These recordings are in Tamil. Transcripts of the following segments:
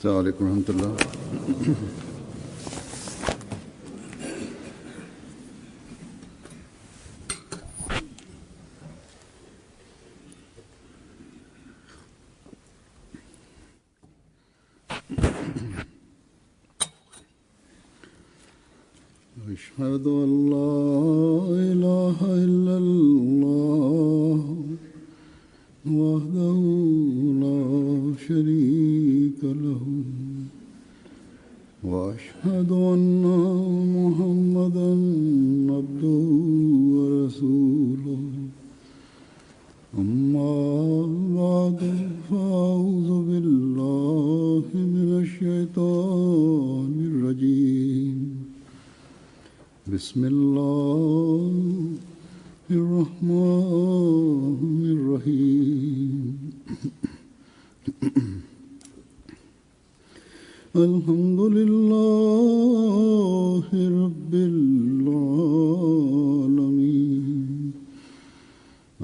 السلام عليكم ورحمة الله. أشهد أن لا إله إلا الله وحده لا شريك له وأشهد أن محمدا عبده ورسوله أما بعد فأعوذ بالله من الشيطان الرجيم بسم الله الرحمن الرحيم الحمد لله رب العالمين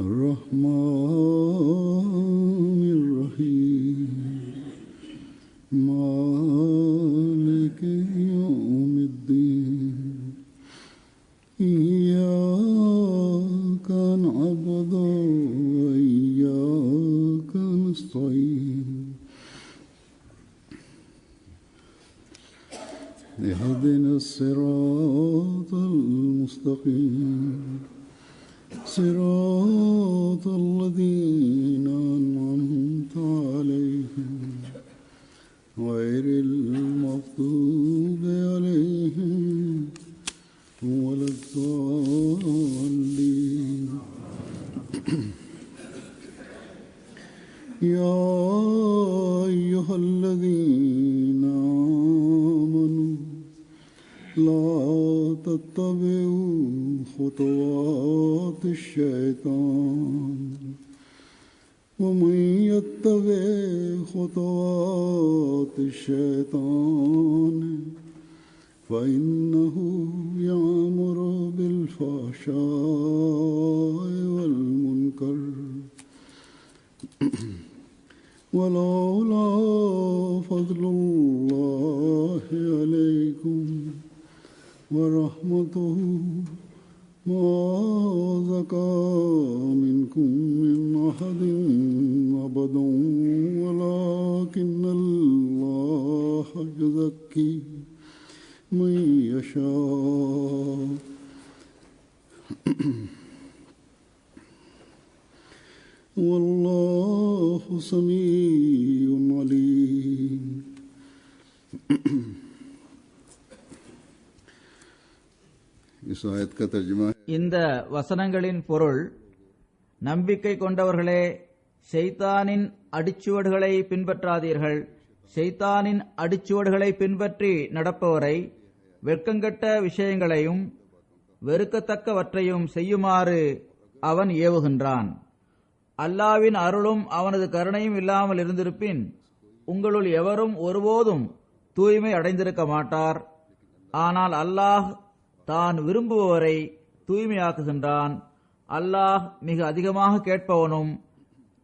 الرحمن الرحيم مالك يوم الدين إياك نعبد وإياك نستعين اهدنا الصراط المستقيم صراط الذين أنعمت عليهم غير المغضوب عليهم ولا الضالين. يا أيها الذين آمنوا لا تتبعوا خطوات الشيطان ومن يتبع خطوات الشيطان فإنه يأمر بالفحشاء والمنكر ولولا فضل الله عليكم ورحمته ما زكى منكم من أحد أبدا ولكن الله يزكي من يشاء والله سميع عليم. इस आयत का तर्जुमा है, இந்த வசனங்களின் பொருள், நம்பிக்கை கொண்டவர்களே, ஷைத்தானின் அடிச்சுவடுகளை பின்பற்றாதீர்கள். ஷைத்தானின் அடிச்சுவடுகளை பின்பற்றி நடப்பவரை வெட்கங்கெட்ட விஷயங்களையும் வெறுக்கத்தக்கவற்றையும் செய்யுமாறு அவன் ஏவுகின்றான். அல்லாவின் அருளும் அவனது கருணையும் இல்லாமல் இருந்திருப்பின் உங்களுள் எவரும் ஒருபோதும் தூய்மை அடைந்திருக்க மாட்டார். ஆனால் அல்லாஹ் தான் விரும்புபவரை தூய்மையாக்குகின்றான். அல்லாஹ் மிக அதிகமாக கேட்பவனும்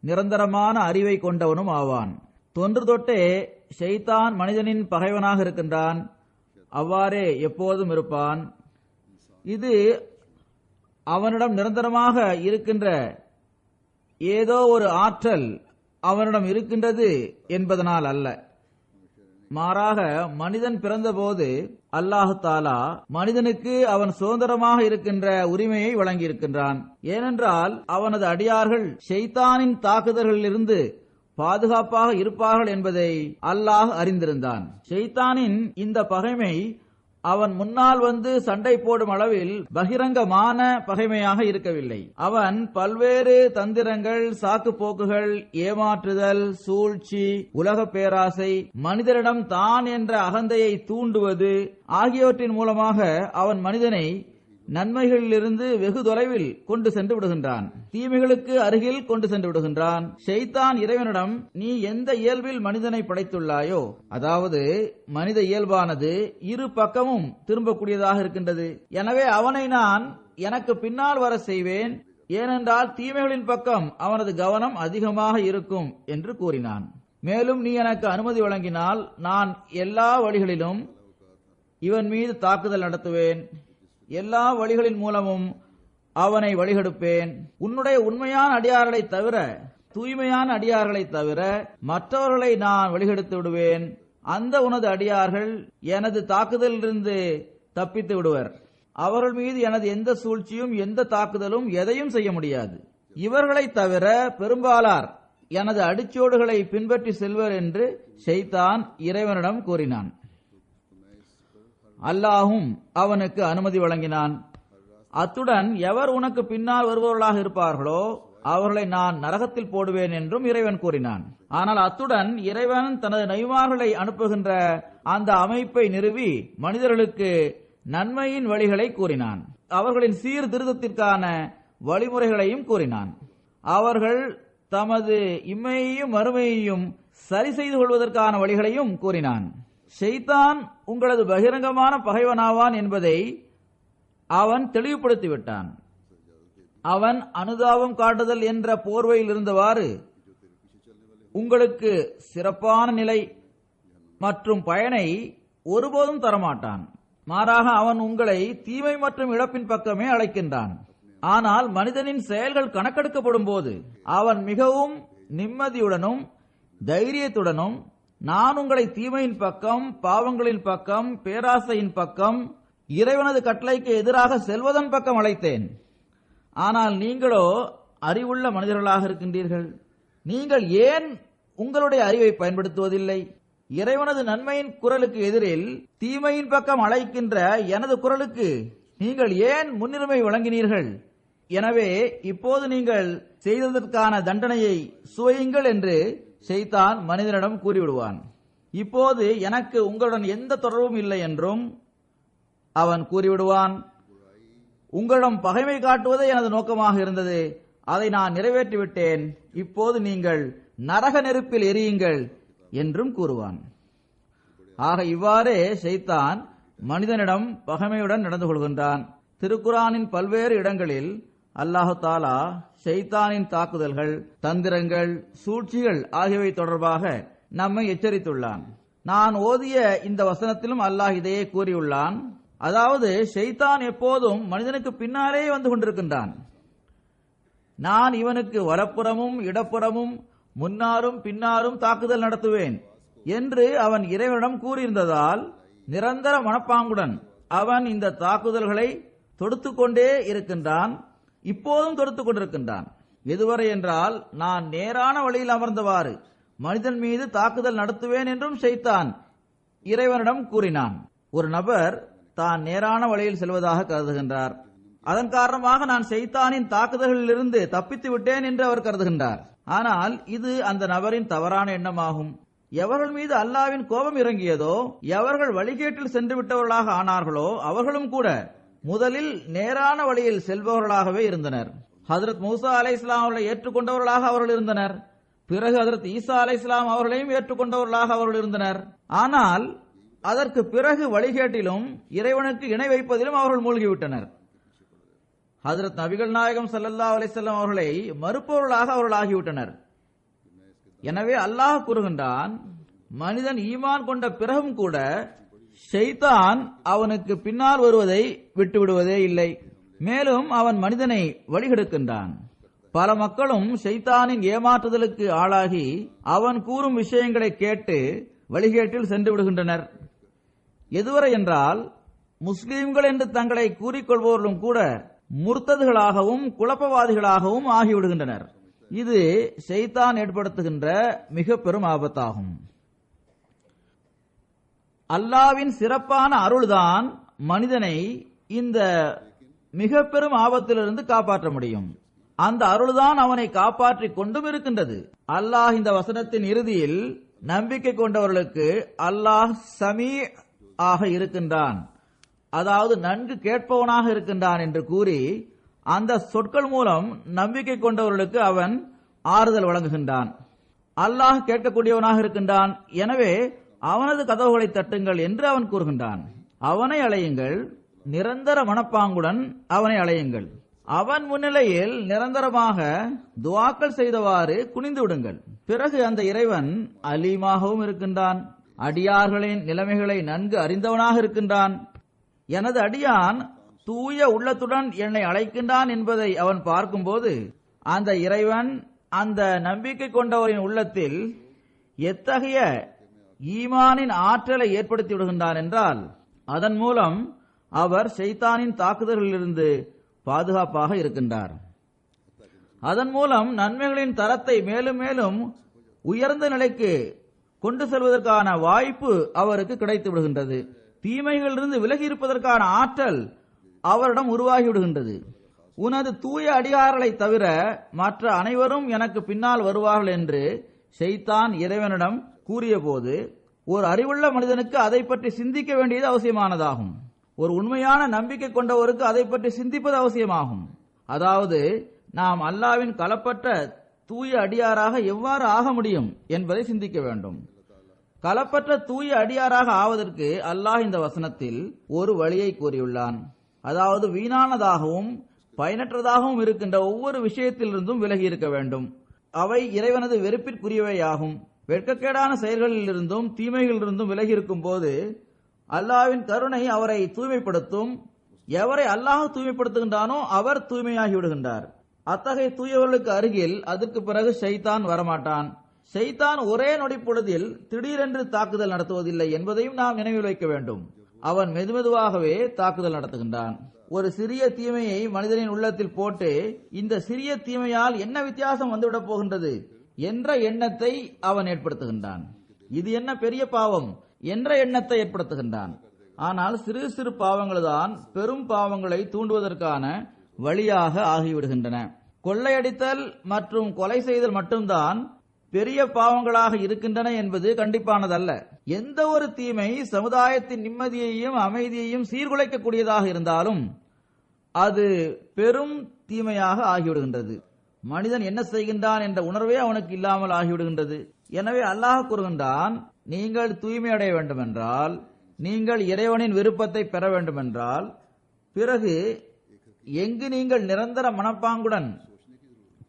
நிரந்தரமான அறிவை கொண்டவனும் ஆவான். தொன்று தொட்டே ஷைத்தான் மனிதனின் பகைவனாக இருக்கின்றான். அவ்வாறே எப்போதும் இருப்பான். இது அவனிடம் நிரந்தரமாக இருக்கின்ற ஏதோ ஒரு ஆற்றல் அவனிடம் இருக்கின்றது என்பதனால் அல்ல. மாறாக மனிதன் பிறந்தபோது அல்லாஹு தாலா மனிதனுக்கு அவன் சுதந்திரமாக இருக்கின்ற உரிமையை வழங்கியிருக்கின்றான். ஏனென்றால் அவனது அடியார்கள் ஷைத்தானின் தாக்குதல்களிலிருந்து பாதுகாப்பாக இருப்பார்கள் என்பதை அல்லாஹ் அறிந்திருந்தான். ஷைத்தானின் இந்த பகைமை அவன் முன்னால் வந்து சண்டை போடும் அளவில் பகிரங்கமான பகைமையாக இருக்கவில்லை. அவன் பல்வேறு தந்திரங்கள், சாக்கு போக்குகள், ஏமாற்றுதல், சூழ்ச்சி, உலக பேராசை, மனிதனிடம் தான் என்ற அகந்தையை தூண்டுவது ஆகியவற்றின் மூலமாக அவன் மனிதனை நன்மைகளிலிருந்து வெகு தொலைவில் கொண்டு சென்று விடுகின்றான். தீமைகளுக்கு அருகில் கொண்டு சென்று விடுகின்றான். ஷைத்தான் இறைவனிடம், நீ எந்த இயல்பில் மனிதனை படைத்துள்ளாயோ, அதாவது மனித இயல்பானது இரு பக்கமும் திரும்பக்கூடியதாக இருக்கின்றது, எனவே அவனை நான் எனக்கு பின்னால் வர செய்வேன், ஏனென்றால் தீமைகளின் பக்கம் அவனது கவனம் அதிகமாக இருக்கும் என்று கூறினான். மேலும் நீ எனக்கு அனுமதி வழங்கினால் நான் எல்லா வழிகளிலும் இவன் மீது தாக்குதல் நடத்துவேன், எல்லா வழிகளின் மூலமும் அவனை வழிகெடுப்பேன். உன்னுடைய உண்மையான அடியார்களை தவிர, தூய்மையான அடியார்களை தவிர மற்றவர்களை நான் வழிகெடுத்து விடுவேன். அந்த உனது அடியார்கள் எனது தாக்குதலிலிருந்து தப்பித்து விடுவர். அவர்கள் மீது எனது எந்த சூழ்ச்சியும் எந்த தாக்குதலும் எதையும் செய்ய முடியாது. இவர்களை தவிர பெரும்பாலார் எனது அடிச்சோடுகளை பின்பற்றி செல்வர் என்று ஷைத்தான் இறைவனிடம் கூறினான். அல்லாஹும் அவனுக்கு அனுமதி வழங்கினான். அத்துடன் எவர் உனக்கு பின்னால் வருபவர்களாக இருப்பார்களோ அவர்களை நான் நரகத்தில் போடுவேன் என்றும் இறைவன் கூறினான். ஆனால் அத்துடன் இறைவன் தனது நபிமார்களை அனுப்புகின்ற அந்த அமைப்பை நிறுவி மனிதர்களுக்கு நன்மையின் வழிகளை கூறினான். அவர்களின் சீர்திருத்தத்திற்கான வழிமுறைகளையும் கூறினான். அவர்கள் தமது இம்மையையும் மறுமையையும் சரி செய்து கொள்வதற்கான வழிகளையும் கூறினான். ஷைத்தான் உங்களது பகிரங்கமான பகைவனாவான் என்பதை அவன் தெளிவுபடுத்திவிட்டான். அவன் அனுதாபம் காட்டுதல் என்ற போர்வையில் இருந்தவாறு உங்களுக்கு சிறப்பான நிலை மற்றும் பயனை ஒருபோதும் தரமாட்டான். மாறாக அவன் உங்களை தீமை மற்றும் இழப்பின் பக்கமே அழைக்கின்றான். ஆனால் மனிதனின் செயல்கள் கணக்கெடுக்கப்படும் போது அவன் மிகவும் நிம்மதியுடனும் தைரியத்துடனும் நான் உங்களை தீமையின் பக்கம், பாவங்களின் பக்கம், பேராசையின் பக்கம், இறைவனது கட்டளைக்கு எதிராக செல்வதன் பக்கம் அழைத்தேன். ஆனால் நீங்களோ அறிவுள்ள மனிதர்களாக இருக்கின்றீர்கள். நீங்கள் ஏன் உங்களுடைய அறிவை பயன்படுத்துவதில்லை? இறைவனது நன்மையின் குரலுக்கு எதிரில் தீமையின் பக்கம் அழைக்கின்ற எனது குரலுக்கு நீங்கள் ஏன் முன்னுரிமை வழங்கினீர்கள்? எனவே இப்போது நீங்கள் செய்ததற்கான தண்டனையை சுவையுங்கள் என்று ஷைத்தான் மனிதனிடம் கூறிவிடுவான். இப்போது எனக்கு உங்களுடன் எந்த தொடர்பும் இல்லை என்றும் அவன் கூறிவிடுவான். உங்களிடம் பகைமை காட்டுவதே எனது நோக்கமாக இருந்தது, அதை நான் நிறைவேற்றிவிட்டேன். இப்போது நீங்கள் நரக நெருப்பில் எரியுங்கள் என்றும் கூறுவான். ஆக இவ்வாறே ஷைத்தான் மனிதனிடம் பகைமையுடன் நடந்து கொள்கின்றான். திருக்குரானின் பல்வேறு இடங்களில் அல்லாஹு தாலா ஷைத்தானின் தாக்குதல்கள், தந்திரங்கள், சூழ்ச்சிகள் ஆகியவை தொடர்பாக நம்மை எச்சரித்துள்ளான். நான் ஓதிய இந்த வசனத்திலும் அல்லாஹ் இதையே கூறியுள்ளான். அதாவது ஷைத்தான் எப்போதும் மனிதனுக்கு பின்னாலே வந்து கொண்டிருக்கின்றான். நான் இவனுக்கு வலப்புறமும் இடப்புறமும் முன்னாரும் பின்னாரும் தாக்குதல் நடத்துவேன் என்று அவன் இறைவனிடம் கூறியிருந்ததால் நிரந்தர மனப்பாங்குடன் அவன் இந்த தாக்குதல்களை தொடுத்துக் கொண்டே இருக்கின்றான். இப்போதும் தொடுத்துக் கொண்டிருக்கின்றான். எதுவரை என்றால் நான் நேரான வழியில் அமர்ந்தவாறு மனிதன் மீது தாக்குதல் நடத்துவேன் என்றும் ஷைத்தான் இறைவனிடம் கூறினான். ஒரு நபர் தான் நேரான வழியில் செல்வதாக கருதுகின்றார். அதன் காரணமாக நான் ஷைத்தானின் தாக்குதல்களில் இருந்து தப்பித்து விட்டேன் என்று அவர் கருதுகின்றார். ஆனால் இது அந்த நபரின் தவறான எண்ணமாகும். எவர்கள் மீது அல்லாவின் கோபம் இறங்கியதோ, எவர்கள் வழிகேட்டில் சென்று விட்டவர்களாக ஆனார்களோ அவர்களும் கூட முதலில் நேரான வழியில் செல்பவர்களாகவே இருந்தனர். ஹஜ்ரத் மூசா அலைஹிஸ்ஸலாம் அவர்களை ஏற்றுக்கொண்டவர்களாக அவர்கள் இருந்தனர். பிறகு ஹஜ்ரத் ஈசா அலைஹிஸ்ஸலாம் அவர்களையும் ஏற்றுக்கொண்டவர்களாக அவர்கள் இருந்தனர். ஆனால் அதற்கு பிறகு வழிகேட்டிலும் இறைவனுக்கு இணை வைப்பதிலும் அவர்கள் மூழ்கிவிட்டனர். ஹஜ்ரத் நபிகள் நாயகம் ஸல்லல்லாஹு அலைஹி வஸல்லம் அவர்களை மறுப்பவர்களாக அவர்கள் ஆகிவிட்டனர். எனவே அல்லாஹ் கூறுகின்றான், மனிதன் ஈமான் கொண்ட பிறகும் கூட ஷைத்தான் அவனுக்கு பின்னால் வருவதை விட்டுவிடுவதே இல்லை. மேலும் அவன் மனிதனை வழிகெடுக்கின்றான். பல மக்களும் ஷைத்தானின் ஏமாற்றுதலுக்கு ஆளாகி அவன் கூறும் விஷயங்களை கேட்டு வழிகேட்டில் சென்று விடுகின்றனர். எதுவரை என்றால் முஸ்லிம்கள் என்று தங்களை கூறிக்கொள்பவர்களும் கூட முர்த்ததுகளாகவும் குழப்பவாதிகளாகவும் ஆகிவிடுகின்றனர். இது ஷைத்தான் ஏற்படுத்துகின்ற மிக பெரும் ஆபத்தாகும். அல்லாவின் சிறப்பான அருள்தான் மனிதனை இந்த மிக பெரும் ஆபத்திலிருந்து காப்பாற்ற முடியும். அந்த அருள்தான் அவனை காப்பாற்றிக் கொண்டும் இருக்கின்றது. அல்லாஹ் இந்த வசனத்தின் இறுதியில் நம்பிக்கை கொண்டவர்களுக்கு அல்லாஹ் சமீ ஆக இருக்கின்றான், அதாவது நன்கு கேட்பவனாக இருக்கின்றான் என்று கூறி அந்த சொற்கள் மூலம் நம்பிக்கை கொண்டவர்களுக்கு அவன் ஆறுதல் வழங்குகின்றான். அல்லாஹ் கேட்கக்கூடியவனாக இருக்கின்றான், எனவே அவனது கதவுகளை தட்டுங்கள் என்று அவன் கூறுகின்றான். அவனை அழையுங்கள், நிரந்தர மனப்பாங்குடன் அவனை அழையுங்கள். அவன் முன்னிலையில் நிரந்தரமாக துஆக்கள் செய்தவாறு குனிந்து விடுங்கள். பிறகு அந்த இறைவன் அலீமாகவும் இருக்கின்றான், அடியார்களின் நிலைமைகளை நன்கு அறிந்தவனாக இருக்கின்றான். எனது அடியான் தூய உள்ளத்துடன் என்னை அழைக்கின்றான் என்பதை அவன் பார்க்கும்போது அந்த இறைவன் அந்த நம்பிக்கை கொண்டவரின் உள்ளத்தில் எத்தகைய ஈமானின் ஆற்றலை ஏற்படுத்தி விடுகின்றான் என்றால் அதன் மூலம் அவர் ஷைத்தானின் தாக்குதல்களிலிருந்து பாதுகாப்பாக இருக்கின்றார். அதன் மூலம் நன்மைகளின் தரத்தை மேலும் மேலும் உயர்ந்த நிலைக்கு கொண்டு செல்வதற்கான வாய்ப்பு அவருக்கு கிடைத்து விடுகின்றது. தீமைகளிலிருந்து விலகி இருப்பதற்கான ஆற்றல் அவரிடம் உருவாகி விடுகின்றது. உனது தூய அடியார்களை தவிர மற்ற அனைவரும் எனக்கு பின்னால் வருவார்கள் என்று ஷைத்தான் இறைவனிடம் கூறிய போது ஒரு அறிவுள்ள மனிதனுக்கு அதை பற்றி சிந்திக்க வேண்டியது அவசியமானதாகும். ஒரு உண்மையான நம்பிக்கை கொண்டவருக்கு அதை பற்றி சிந்திப்பது அவசியமாகும். அதாவது நாம் அல்லாவின் களப்பற்ற தூய அடியாராக எவ்வாறு ஆக முடியும் என்பதை சிந்திக்க வேண்டும். களப்பற்ற தூய அடியாராக ஆவதற்கு அல்லாஹ் இந்த வசனத்தில் ஒரு வழியை கூறியுள்ளான். அதாவது வீணானதாகவும் பயனற்றதாகவும் இருக்கின்ற ஒவ்வொரு விஷயத்திலிருந்தும் விலகி இருக்க வேண்டும். அவை இறைவனது வெறுப்பிற்குரியவையாகும். வெட்கக்கேடான செயல்களிலிருந்தும் தீமைகளிலிருந்தும் விலகி இருக்கும் போது அல்லாஹ்வின் கருணை அவரை தூய்மைப்படுத்தும். எவரை அல்லாஹ் தூய்மைப்படுத்துகின்றானோ அவர் தூய்மையாகி விடுகின்றார். அத்தகைய தூயவர்களுக்கு அருகில் அதற்கு பிறகு ஷைத்தான் வரமாட்டான். ஷைத்தான் ஒரே நொடி பொழுதில் திடீரென்று தாக்குதல் நடத்துவதில்லை என்பதையும் நாம் நினைவில் வைக்க வேண்டும். அவன் மெதுமெதுவாகவே தாக்குதல் நடத்துகின்றான். ஒரு சிறிய தீமையை மனிதனின் உள்ளத்தில் போட்டு இந்த சிறிய தீமையால் என்ன வித்தியாசம் வந்துவிடப் போகின்றது என்ற எண்ணத்தை அவன் ஏற்படுத்துகின்றான். இது என்ன பெரிய பாவம் என்ற எண்ணத்தை ஏற்படுத்துகின்றான். ஆனால் சிறு சிறு பாவங்கள் தான் பெரும் பாவங்களை தூண்டுவதற்கான வழியாக ஆகிவிடுகின்றன. கொள்ளையடித்தல் மற்றும் கொலை செய்தல் மட்டும்தான் பெரிய பாவங்களாக இருக்கின்றன என்பது கண்டிப்பானதல்ல. எந்த ஒரு தீமை சமுதாயத்தின் நிம்மதியையும் அமைதியையும் சீர்குலைக்கக்கூடியதாக இருந்தாலும் அது பெரும் தீமையாக ஆகிவிடுகின்றது. மனிதன் என்ன செய்கின்றான் என்ற உணர்வே அவனுக்கு இல்லாமல் ஆகிவிடுகின்றது. எனவே அல்லாஹ் கூறுகின்றான், நீங்கள் தூய்மை அடைய வேண்டுமென்றால், நீங்கள் இறைவனின் விருப்பத்தை பெற வேண்டுமென்றால், பிறகு எங்கு நீங்கள் நிரந்தர மனப்பாங்குடன்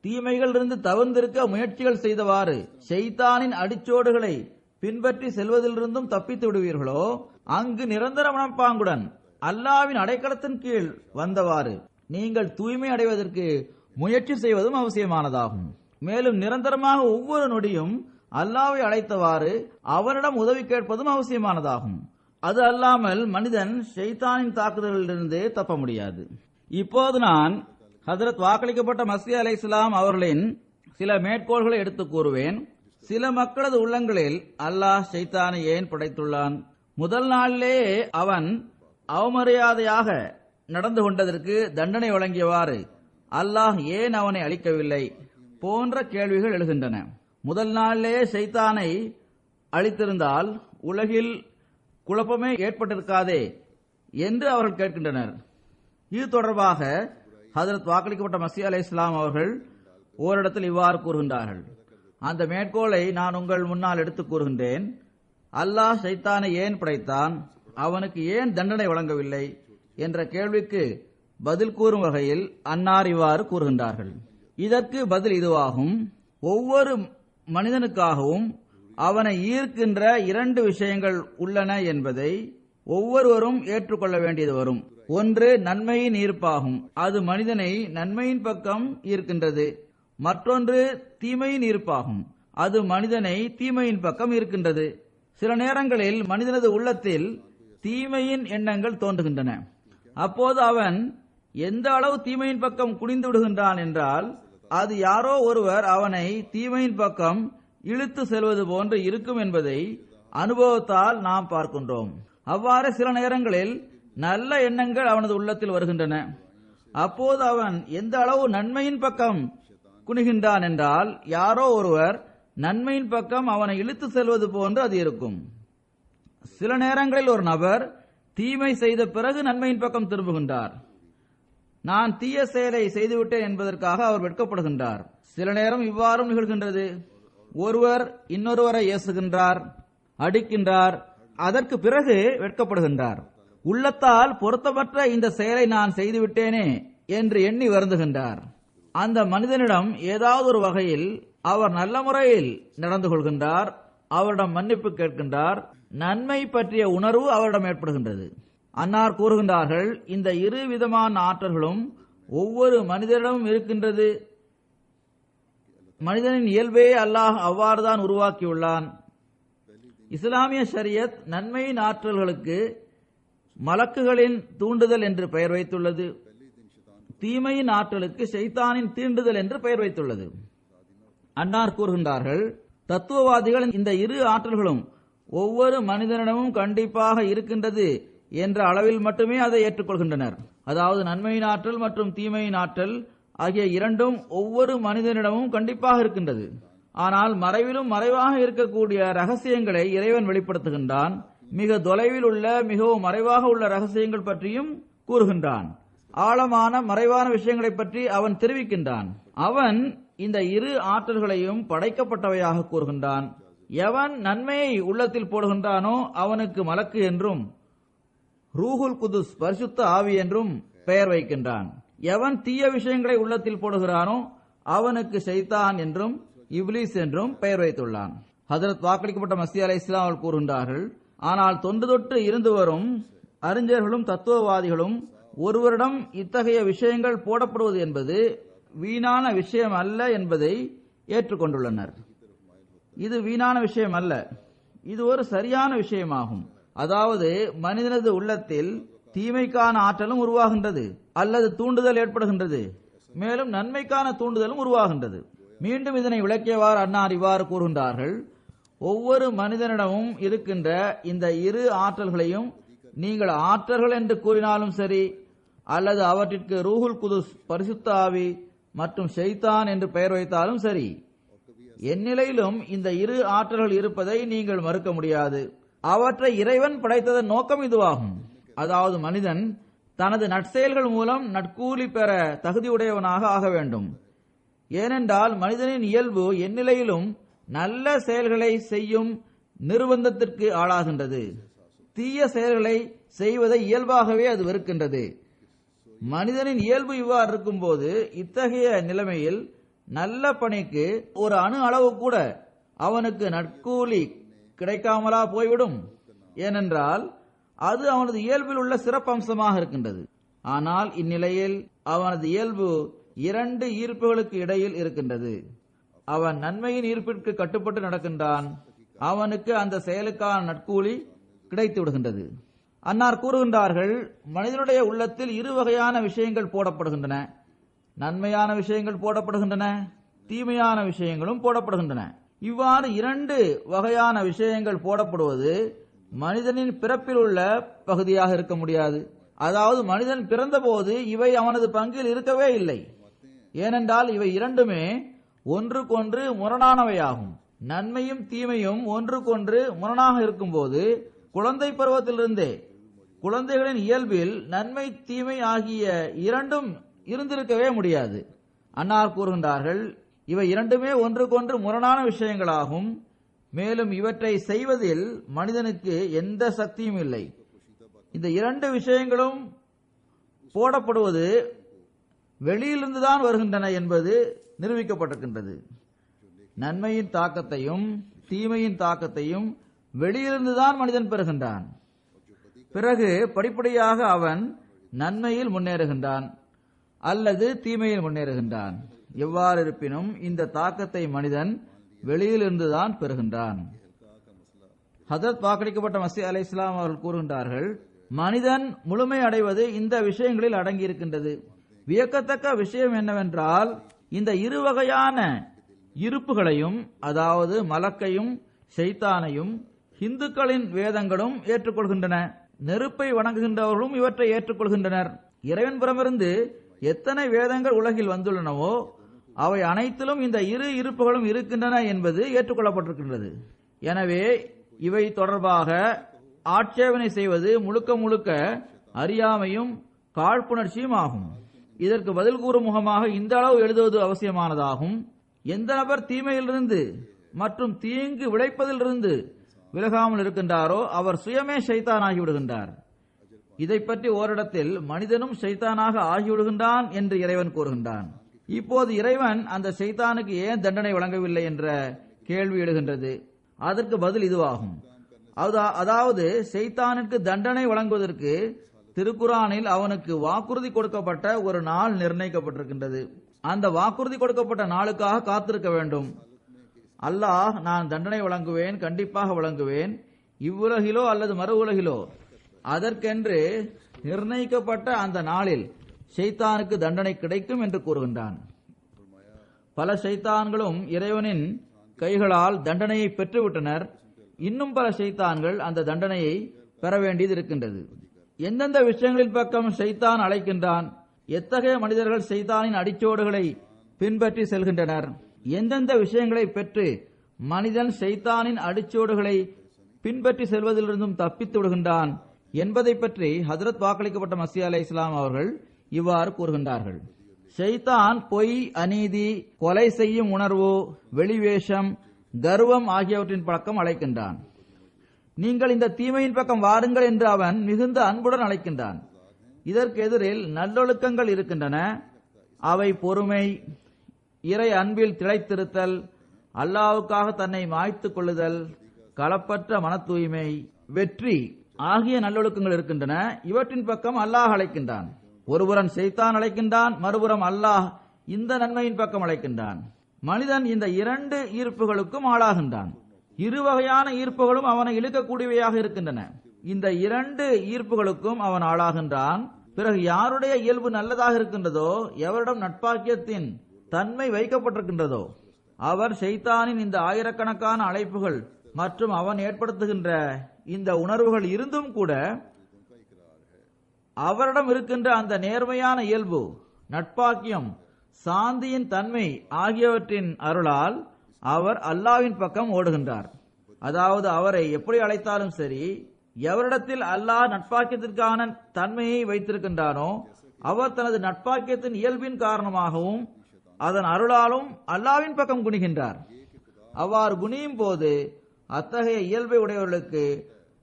தீமைகளிலிருந்து தவிர்ந்திருக்க முயற்சிகள் செய்தவாறு ஷைத்தானின் அடிச்சோடுகளை பின்பற்றி செல்வதிலிருந்தும் தப்பித்து விடுவீர்களோ அங்கு நிரந்தர மனப்பாங்குடன் அல்லாஹ்வின் அடைக்கலத்தின் கீழ் வந்தவாறு நீங்கள் தூய்மை அடைவதற்கு முயற்சி செய்வதும் அவசியமானதாகும். மேலும் நிரந்தரமாக ஒவ்வொரு நொடியும் அல்லாஹ்வை அழைத்தவாறு அவரிடம் உதவி கேட்பதும் அவசியமானதாகும். அது அல்லாமல் மனிதன் ஷைத்தானின் தாக்குதலிலிருந்து தப்ப முடியாது. இப்போது நான் ஹஜ்ரத் வாக்களிக்கப்பட்ட மஸீஹ் அலைஹிஸ்ஸலாம் அவர்களின் சில மேற்கோள்களை எடுத்து கூறுவேன். சில மக்களது உள்ளங்களில் அல்லாஹ் ஷைத்தானை ஏன் படைத்துள்ளான், முதல் நாளிலேயே அவன் அவமரியாதையாக நடந்து கொண்டதற்கு தண்டனை வழங்கியவாறு அல்லாஹ் ஏன் அவனை அழிக்கவில்லை போன்ற கேள்விகள் எழுகின்றன. முதல் நாளிலேயே ஷைத்தானை அழித்திருந்தால் உலகில் குழப்பமே ஏற்பட்டிருக்காதே என்று அவர்கள் கேட்கின்றனர். இது தொடர்பாக ஹஜ்ரத் வாக்களிக்கப்பட்ட மஸீஹ் அலைஹிஸ்ஸலாம் அவர்கள் ஓரிடத்தில் இவ்வாறு கூறுகின்றார்கள். அந்த மேற்கோளை நான் உங்கள் முன்னால் எடுத்து கூறுகின்றேன். அல்லாஹ் ஷைத்தானை ஏன் படைத்தான், அவனுக்கு ஏன் தண்டனை வழங்கவில்லை என்ற கேள்விக்கு பதில் கூறும் வகையில் அன்னார் இவ்வாறு கூறுகின்றார்கள். இதற்கு பதில் இதுவாகும். ஒவ்வொரு மனிதனுக்காகவும் அவனை ஈர்க்கின்ற இரண்டு விஷயங்கள் உள்ளன என்பதை ஒவ்வொருவரும் ஏற்றுக்கொள்ள வேண்டியது வரும். ஒன்று நன்மையின் ஈர்ப்பாகும், அது மனிதனை நன்மையின் பக்கம் ஈர்க்கின்றது. மற்றொன்று தீமையின் ஈர்ப்பாகும், அது மனிதனை தீமையின் பக்கம் ஈர்க்கின்றது. சில நேரங்களில் மனிதனது உள்ளத்தில் தீமையின் எண்ணங்கள் தோன்றுகின்றன. அப்போது அவன் எந்த அளவு தீமையின் பக்கம் குனிந்து விடுகின்றான் என்றால் அது யாரோ ஒருவர் அவனை தீமையின் பக்கம் இழுத்து செல்வது போன்று இருக்கும் என்பதை அனுபவத்தால் நாம் பார்க்கின்றோம். அவ்வாறு சில நேரங்களில் நல்ல எண்ணங்கள் அவனது உள்ளத்தில் வருகின்றன. அப்போது அவன் எந்த அளவு நன்மையின் பக்கம் குனிகின்றான் என்றால் யாரோ ஒருவர் நன்மையின் பக்கம் அவனை இழுத்து செல்வது போன்று அது இருக்கும். சில நேரங்களில் ஒரு நபர் தீமை செய்த பிறகு நன்மையின் பக்கம் திரும்புகின்றார். நான் தீய செயலை செய்துவிட்டேன் என்பதற்காக அவர் வெட்கப்படுகின்றார். சில நேரம் இவ்வாறும் நிகழ்கின்றது. ஒருவர் இன்னொருவரை ஏசுகின்றார், அடிக்கின்றார், அதற்கு பிறகு வெட்கப்படுகின்றார். உள்ளத்தால் பொருத்தமற்ற இந்த செயலை நான் செய்துவிட்டேனே என்று எண்ணி வருந்துகின்றார். அந்த மனிதனிடம் ஏதாவது ஒரு வகையில் அவர் நல்ல முறையில் நடந்து கொள்கின்றார், அவரிடம் மன்னிப்பு கேட்கின்றார், நன்மை பற்றிய உணர்வு அவரிடம் ஏற்படுகின்றது. அன்னார் கூறுகின்றார்கள், இந்த இரு விதமான ஆற்றல்களும் ஒவ்வொரு மனிதனிடமும் இருக்கின்றது. மனிதனின் இயல்பே அல்லாஹ் அவ்வாறுதான் உருவாக்கியுள்ளான். இஸ்லாமிய ஷரியத் நன்மையின் ஆற்றல்களுக்கு மலக்குகளின் தூண்டுதல் என்று பெயர் வைத்துள்ளது, தீமையின் ஆற்றலுக்கு ஷைத்தானின் தீண்டுதல் என்று பெயர் வைத்துள்ளது. அன்னார் கூறுகின்றார்கள், தத்துவவாதிகள் இந்த இரு ஆற்றல்களும் ஒவ்வொரு மனிதனிடமும் கண்டிப்பாக இருக்கின்றது என்ற அளவில் மட்டுமே அதை ஏற்றுக்கொள்கின்றனர். அதாவது நன்மையின் ஆற்றல் மற்றும் தீமையின் ஆற்றல் ஆகிய இரண்டும் ஒவ்வொரு மனிதனிடமும் கண்டிப்பாக இருக்கின்றது. ஆனால் மறைவிலும் மறைவாக இருக்கக்கூடிய ரகசியங்களை இறைவன் வெளிப்படுத்துகின்றான். மிக தொலைவில் உள்ள மிகவும் மறைவாக உள்ள ரகசியங்கள் பற்றியும் கூறுகின்றான். ஆழமான மறைவான விஷயங்களை பற்றி அவன் தெரிவிக்கின்றான். அவன் இந்த இரு ஆற்றல்களையும் படைக்கப்பட்டவையாக கூறுகின்றான். எவன் நன்மையை உள்ளத்தில் போடுகின்றானோ அவனுக்கு மலக்கு என்றும் ரூஹுல் குதுஸ் பரிசுத்த ஆவி என்றும் பெயர் வைக்கின்றான். எவன் தீய விஷயங்களை உள்ளத்தில் போடுகிறானோ அவனுக்கு ஷைத்தான் என்றும் இப்லீஸ் என்றும் பெயர் வைத்துள்ளான். ஹஜரத் வாக்களிக்கப்பட்ட மஸீஹ் அலைஹிஸ்ஸலாம் அவர்கள் கூறுகின்றார்கள், ஆனால் தொன்று தொட்டு இருந்து வரும் அறிஞர்களும் தத்துவவாதிகளும் ஒருவரிடம் இத்தகைய விஷயங்கள் போடப்படுவது என்பது வீணான விஷயம் அல்ல என்பதை ஏற்றுக்கொண்டுள்ளனர். இது வீணான விஷயம் அல்ல, இது ஒரு சரியான விஷயமாகும். அதாவது மனிதனது உள்ளத்தில் தீமைக்கான ஆற்றலும் உருவாகின்றது அல்லது தூண்டுதல் ஏற்படுகின்றது, மேலும் நன்மைக்கான தூண்டுதலும் உருவாகின்றது. மீண்டும் இதனை விளக்கியவாறு அன்னார் இவ்வாறு கூறுகின்றார்கள், ஒவ்வொரு மனிதனிடமும் இருக்கின்ற இந்த இரு ஆற்றல்களையும் நீங்கள் ஆற்றல்கள் என்று கூறினாலும் சரி அல்லது அவற்றிற்கு ரூஹுல் குதுஸ் பரிசுத்த ஆவி மற்றும் ஷைத்தான் என்று பெயர் வைத்தாலும் சரி, எந்நிலையிலும் இந்த இரு ஆற்றல்கள் இருப்பதை நீங்கள் மறுக்க முடியாது. அவற்றை இறைவன் படைத்ததன் நோக்கம் இதுவாகும். அதாவது மனிதன் தனது நற்செயல்கள் மூலம் நற்கூலி பெற தகுதியுடையவனாக ஆக வேண்டும். ஏனென்றால் மனிதனின் இயல்பு எந்நிலையிலும் நல்ல செயல்களை செய்யும் நிர்பந்தத்திற்கு ஆளாகின்றது. தீய செயல்களை செய்வதை இயல்பாகவே அது வெறுக்கின்றது. மனிதனின் இயல்பு இவ்வாறு இருக்கும்போது இத்தகைய நிலைமையில் நல்ல பணிக்கு ஒரு அணு அளவு கூட அவனுக்கு நற்கூலி கிடைக்காமலா போய்விடும். ஏனென்றால் அது அவனது இயல்பில் உள்ள சிறப்பம்சமாக இருக்கின்றது. ஆனால் இந்நிலையில் அவனது இயல்பு இரண்டு ஈர்ப்புகளுக்கு இடையில் இருக்கின்றது. அவன் நன்மையின் ஈர்ப்பிற்கு கட்டுப்பட்டு நடக்கின்றான், அவனுக்கு அந்த செயலுக்கான நற்கூலி கிடைத்து விடுகின்றது. அன்னார் கூறுகின்றார்கள், மனிதனுடைய உள்ளத்தில் இரு வகையான விஷயங்கள் போடப்படுகின்றன. நன்மையான விஷயங்கள் போடப்படுகின்றன, தீமையான விஷயங்களும் போடப்படுகின்றன. இவ்வாறு இரண்டு வகையான விஷயங்கள் போடப்படுவது மனிதனின் பிறப்பில் உள்ள பகுதியாக இருக்க முடியாது. அதாவது மனிதன் பிறந்தபோது இவை அவனது பங்கில் இருக்கவே இல்லை. ஏனென்றால் இவை இரண்டுமே ஒன்றுக்கொன்று முரணானவையாகும். நன்மையும் தீமையும் ஒன்றுக்கொன்று முரணாக இருக்கும்போது குழந்தை பருவத்திலிருந்தே குழந்தைகளின் இயல்பில் நன்மை தீமை ஆகிய இரண்டும் இருந்திருக்கவே முடியாது. அன்னார் கூறுகின்றார்கள், இவை இரண்டுமே ஒன்றுக்கொன்று முரணான விஷயங்களாகும். மேலும் இவற்றை செய்வதில் மனிதனுக்கு எந்த சக்தியும் இல்லை. இந்த இரண்டு விஷயங்களும் போடப்படுவது வெளியிலிருந்துதான் வருகின்றன என்பது நிரூபிக்கப்பட்டிருக்கின்றது. நன்மையின் தாக்கத்தையும் தீமையின் தாக்கத்தையும் வெளியிலிருந்துதான் மனிதன் பெறுகின்றான். பிறகு படிப்படியாக அவன் நன்மையில் முன்னேறுகின்றான் அல்லது தீமையில் முன்னேறுகின்றான். எவ்வாறு இருப்பினும் இந்த தாக்கத்தை மனிதன் வெளியிலிருந்துதான் பெறுகின்றான். ஹஜரத் வாக்களிக்கப்பட்ட மஸீஹ் அலைஹிஸ்ஸலாம் அவர்கள் கூறுகின்றார்கள், மனிதன் முழுமை அடைவது இந்த விஷயங்களில் அடங்கியிருக்கின்றது. வியக்கத்தக்க விஷயம் என்னவென்றால், இந்த இரு வகையான இருப்புகளையும், அதாவது மலக்கையும் ஷைத்தானையும் இந்துக்களின் வேதங்களும் ஏற்றுக்கொள்கின்றன. நெருப்பை வணங்குகின்றவர்களும் இவற்றை ஏற்றுக்கொள்கின்றனர். இறைவன் புறமிருந்து எத்தனை வேதங்கள் உலகில் வந்துள்ளனவோ அவை அனைத்திலும் இந்த இரு இருப்புகளும் இருக்கின்றன என்பது ஏற்றுக்கொள்ளப்பட்டிருக்கின்றது. எனவே இவை தொடர்பாக ஆட்சேபனை செய்வது முழுக்க முழுக்க அறியாமையும் காழ்ப்புணர்ச்சியும் ஆகும். இதற்கு பதில் கூறும் முகமாக இந்த அளவு எழுதுவது அவசியமானதாகும். எந்த நபர் தீமையிலிருந்து மற்றும் தீங்கு விளைப்பதிலிருந்து விலகாமல் இருக்கின்றாரோ அவர் சுயமே ஷைத்தான் ஆகிவிடுகின்றார். இதை பற்றி ஓரிடத்தில் மனிதனும் ஷைத்தானாக ஆகிவிடுகின்றான் என்று இறைவன் கூறுகின்றான். இப்போது இறைவன் அந்த ஷைத்தானுக்கு ஏன் தண்டனை வழங்கவில்லை என்ற கேள்வி எழுகின்றது. அதற்கு பதில் இதுவாகும். அதாவது ஷைத்தானுக்கு தண்டனை வழங்குவதற்கு திருக்குரானில் அவனுக்கு வாக்குறுதி கொடுக்கப்பட்ட ஒரு நாள் நிர்ணயிக்கப்பட்டிருக்கின்றது. அந்த வாக்குறுதி கொடுக்கப்பட்ட நாளுக்காக காத்திருக்க வேண்டும். அல்லாஹ், நான் தண்டனை வழங்குவேன், கண்டிப்பாக வழங்குவேன், இவ்வுலகிலோ அல்லது மறு உலகிலோ, அதற்கென்று நிர்ணயிக்கப்பட்ட அந்த நாளில் ஷைத்தானுக்கு தண்டனை கிடைக்கும் என்று கூறுகின்றான். பல ஷைத்தான்களும் இறைவனின் கைகளால் தண்டனையை பெற்றுவிட்டனர். இன்னும் பல ஷைத்தான்கள் அந்த தண்டனையை பெற வேண்டியது இருக்கின்றது. எந்தெந்த விஷயங்களின் பக்கம் ஷைத்தான் அழைக்கின்றான், எத்தகைய மனிதர்கள் ஷைத்தானின் அடிச்சோடுகளை பின்பற்றி செல்கின்றனர், எந்தெந்த விஷயங்களை பெற்று மனிதன் ஷைத்தானின் அடிச்சோடுகளை பின்பற்றி செல்வதிலிருந்தும் தப்பித்து விடுகின்றான் என்பதை பற்றி ஹஜ்ரத் வாக்களிக்கப்பட்ட மஸீஹ் அலைஹிஸ்ஸலாம் அவர்கள் இவ்வாறு கூறுகின்றார்கள். ஷைத்தான் பொய், அநீதி, கொலை செய்யும் உணர்வு, வெளிவேஷம், கர்வம் ஆகியவற்றின் பக்கம் அழைக்கின்றான். நீங்கள் இந்த தீமையின் பக்கம் வாருங்கள் என்று அவன் மிகுந்த அன்புடன் அழைக்கின்றான். இதற்கு எதிரில் நல்லொழுக்கங்கள் இருக்கின்றன. அவை பொறுமை, இறை அன்பில் திளைத்திருத்தல், அல்லாஹ்வுக்காக தன்னை மாய்த்துக் கொள்ளுதல், களப்பற்ற மன தூய்மை, வெற்றி ஆகிய நல்லொழுக்கங்கள் இருக்கின்றன. இவற்றின் பக்கம் அல்லாஹ் அழைக்கின்றான். ஒருபுறம் ஷைத்தான் அழைக்கின்றான், மறுபுறம் அல்லாஹ் இந்த நன்மையின் பக்கம் அழைக்கின்றான். மனிதன் இந்த இரண்டு ஈர்ப்புகளுக்கும் ஆளாகின்றான். இரு வகையான ஈர்ப்புகளும் அவனை இழுக்கக்கூடியவையாக இருக்கின்றன. இந்த இரண்டு ஈர்ப்புகளுக்கும் அவன் ஆளாகின்றான். பிறகு யாருடைய இயல்பு நல்லதாக இருக்கின்றதோ, எவரிடம் நட்பாக்கியத்தின் தன்மை வைக்கப்பட்டிருக்கின்றதோ, அவர் ஷைத்தானின் இந்த ஆயிரக்கணக்கான அழைப்புகள் மற்றும் அவன் ஏற்படுத்துகின்ற இந்த உணர்வுகள் இருந்தும் கூட அவரிடம் இருக்கின்ற அந்த நேர்மையான இயல்பு, நட்பாக்கியம், சாந்தியின் தன்மை ஆகியவற்றின் அருளால் அவர் அல்லாஹ்வின் பக்கம் ஓடுகின்றார். அதாவது அவரை எப்படி அழைத்தாலும் சரி, எவரிடத்தில் அல்லாஹ் நட்பாக்கியத்திற்கான தன்மையை வைத்திருக்கின்றானோ அவர் தனது நட்பாக்கியத்தின் இயல்பின் காரணமாகவும் அதன் அருளாலும் அல்லாஹ்வின் பக்கம் குனிகின்றார். அவ்வாறு குனியும் போது அத்தகைய இயல்பை உடையவர்களுக்கு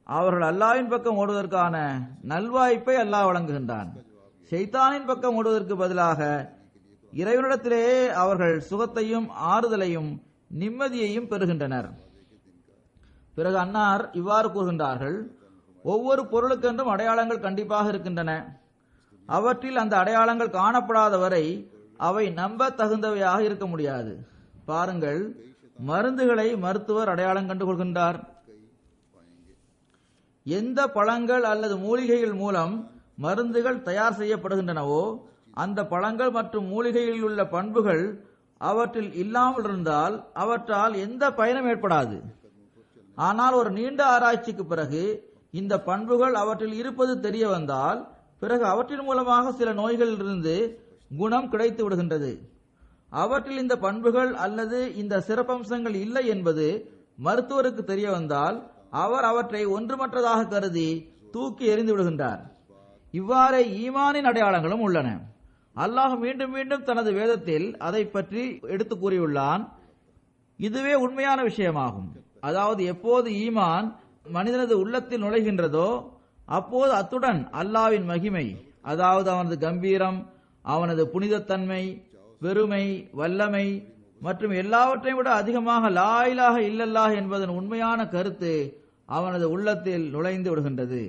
அவர்கள் அல்லாஹ்வின் பக்கம் ஓடுவதற்கான நல்வாய்ப்பை அல்லாஹ் வழங்குகின்றான். ஷைத்தானின் பக்கம் ஓடுவதற்கு பதிலாக இறைவனிடத்திலேயே அவர்கள் சுகத்தையும் ஆறுதலையும் நிம்மதியையும் பெறுகின்றனர். பிறகு அன்னார் இவ்வாறு கூறுகின்றார்கள். ஒவ்வொரு பொருளுக்கென்றும் அடையாளங்கள் கண்டிப்பாக இருக்கின்றன. அவற்றில் அந்த அடையாளங்கள் காணப்படாத வரை அவை நம்ப தகுந்தவையாக இருக்க முடியாது. பாருங்கள், மருந்துகளை மருத்துவர் அடையாளம் கண்டுகொள்கின்றார். எந்த பழங்கள் அல்லது மூலிகைகள் மூலம் மருந்துகள் தயார் செய்யப்படுகின்றனவோ அந்த பழங்கள் மற்றும் மூலிகைகளில் உள்ள பண்புகள் அவற்றில் இல்லாமல் இருந்தால் அவற்றால் எந்த பயனும் ஏற்படாது. ஆனால் ஒரு நீண்ட ஆராய்ச்சிக்கு பிறகு இந்த பண்புகள் அவற்றில் இருப்பது தெரிய வந்தால் பிறகு அவற்றின் மூலமாக சில நோய்களிலிருந்து குணம் கிடைத்து விடுகின்றது. அவற்றில் இந்த பண்புகள் அல்லது இந்த சிறப்பம்சங்கள் இல்லை என்பது மருத்துவருக்கு தெரிய வந்தால் அவர் அவற்றை ஒன்றுமற்றதாக கருதி தூக்கி எறிந்து விடுகின்றார். இவ்வாறே ஈமானின் அடையாளங்களும் உள்ளன. அல்லாஹ் மீண்டும் மீண்டும் தனது வேதத்தில் அதை பற்றி எடுத்து கூறியுள்ளான். இதுவே உண்மையான விஷயமாகும். அதாவது எப்போது ஈமான் மனிதனது உள்ளத்தில் நுழைகின்றதோ அப்போது அத்துடன் அல்லாஹ்வின் மகிமை, அதாவது அவனது கம்பீரம், அவனது புனிதத்தன்மை, பெருமை, வல்லமை மற்றும் எல்லாவற்றையும் விட அதிகமாக லா இலாஹ இல்லல்லாஹ் என்பதன் உண்மையான கருத்து அவனது உள்ளத்தில் நுழைந்து விடுகின்றது.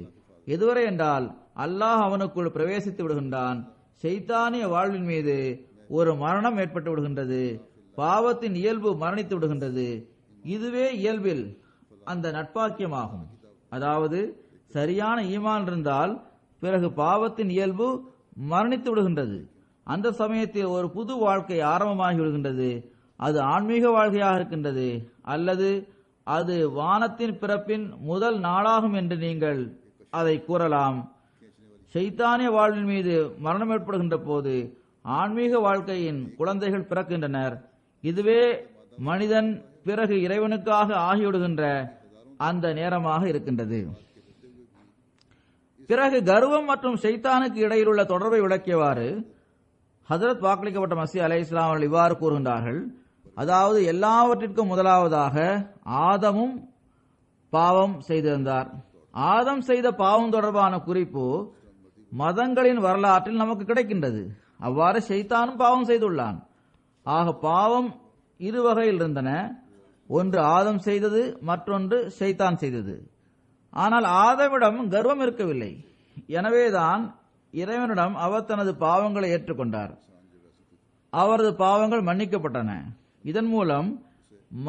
எதுவரை என்றால் அல்லாஹ் அவனுக்குள் பிரவேசித்து விடுகின்றான். ஷைத்தானிய வாழ்வின் மீது ஒரு மரணம் ஏற்பட்டு விடுகின்றது. பாவத்தின் இயல்பு மரணித்து விடுகின்றது. இதுவே இயல்பில் அந்த நட்பாக்கியமாகும். அதாவது சரியான ஈமான் இருந்தால் பிறகு பாவத்தின் இயல்பு மரணித்து விடுகின்றது. அந்த சமயத்தில் ஒரு புது வாழ்க்கை ஆரம்பமாகி விடுகின்றது. அது ஆன்மீக வாழ்க்கையாக இருக்கின்றது அல்லது அது வானத்தின் பிறப்பின் முதல் நாளாகும் என்று நீங்கள் அதை கூறலாம். ஷைத்தானிய வாழ்வின் மீது மரணம் ஏற்படுகின்ற போது ஆன்மீக வாழ்க்கையின் குழந்தைகள் பிறக்கின்றனர். இதுவே மனிதன் பிறகு இறைவனுக்காக ஆகிவிடுகின்ற அந்த நேரமாக இருக்கின்றது. பிறகு கர்வம் மற்றும் ஷைத்தானுக்கு இடையில் உள்ள தொடர்பை விளக்கியவாறு ஹஜ்ரத் வாக்களிக்கப்பட்ட மஸீஹ் அலைஹிஸ்ஸலாம் அவர்கள் இவ்வாறு கூறுகின்றார்கள். அதாவது எல்லாவற்றிற்கும் முதலாவதாக ஆதமும் பாவம் செய்திருந்தார். ஆதம் செய்த பாவம் தொடர்பான குறிப்பு மதங்களின் வரலாற்றில் நமக்கு கிடைக்கின்றது. அவ்வாறு ஷைத்தானும் பாவம் செய்துள்ளான். ஆக பாவம் இரு வகையில் இருந்தன. ஒன்று ஆதம் செய்தது, மற்றொன்று ஷைத்தான் செய்தது. ஆனால் ஆதமிடம் கர்வம் இருக்கவில்லை. எனவேதான் இறைவனிடம் அவர் தனது பாவங்களை ஏற்றுக்கொண்டார். அவரது பாவங்கள் மன்னிக்கப்பட்டன. இதன் மூலம்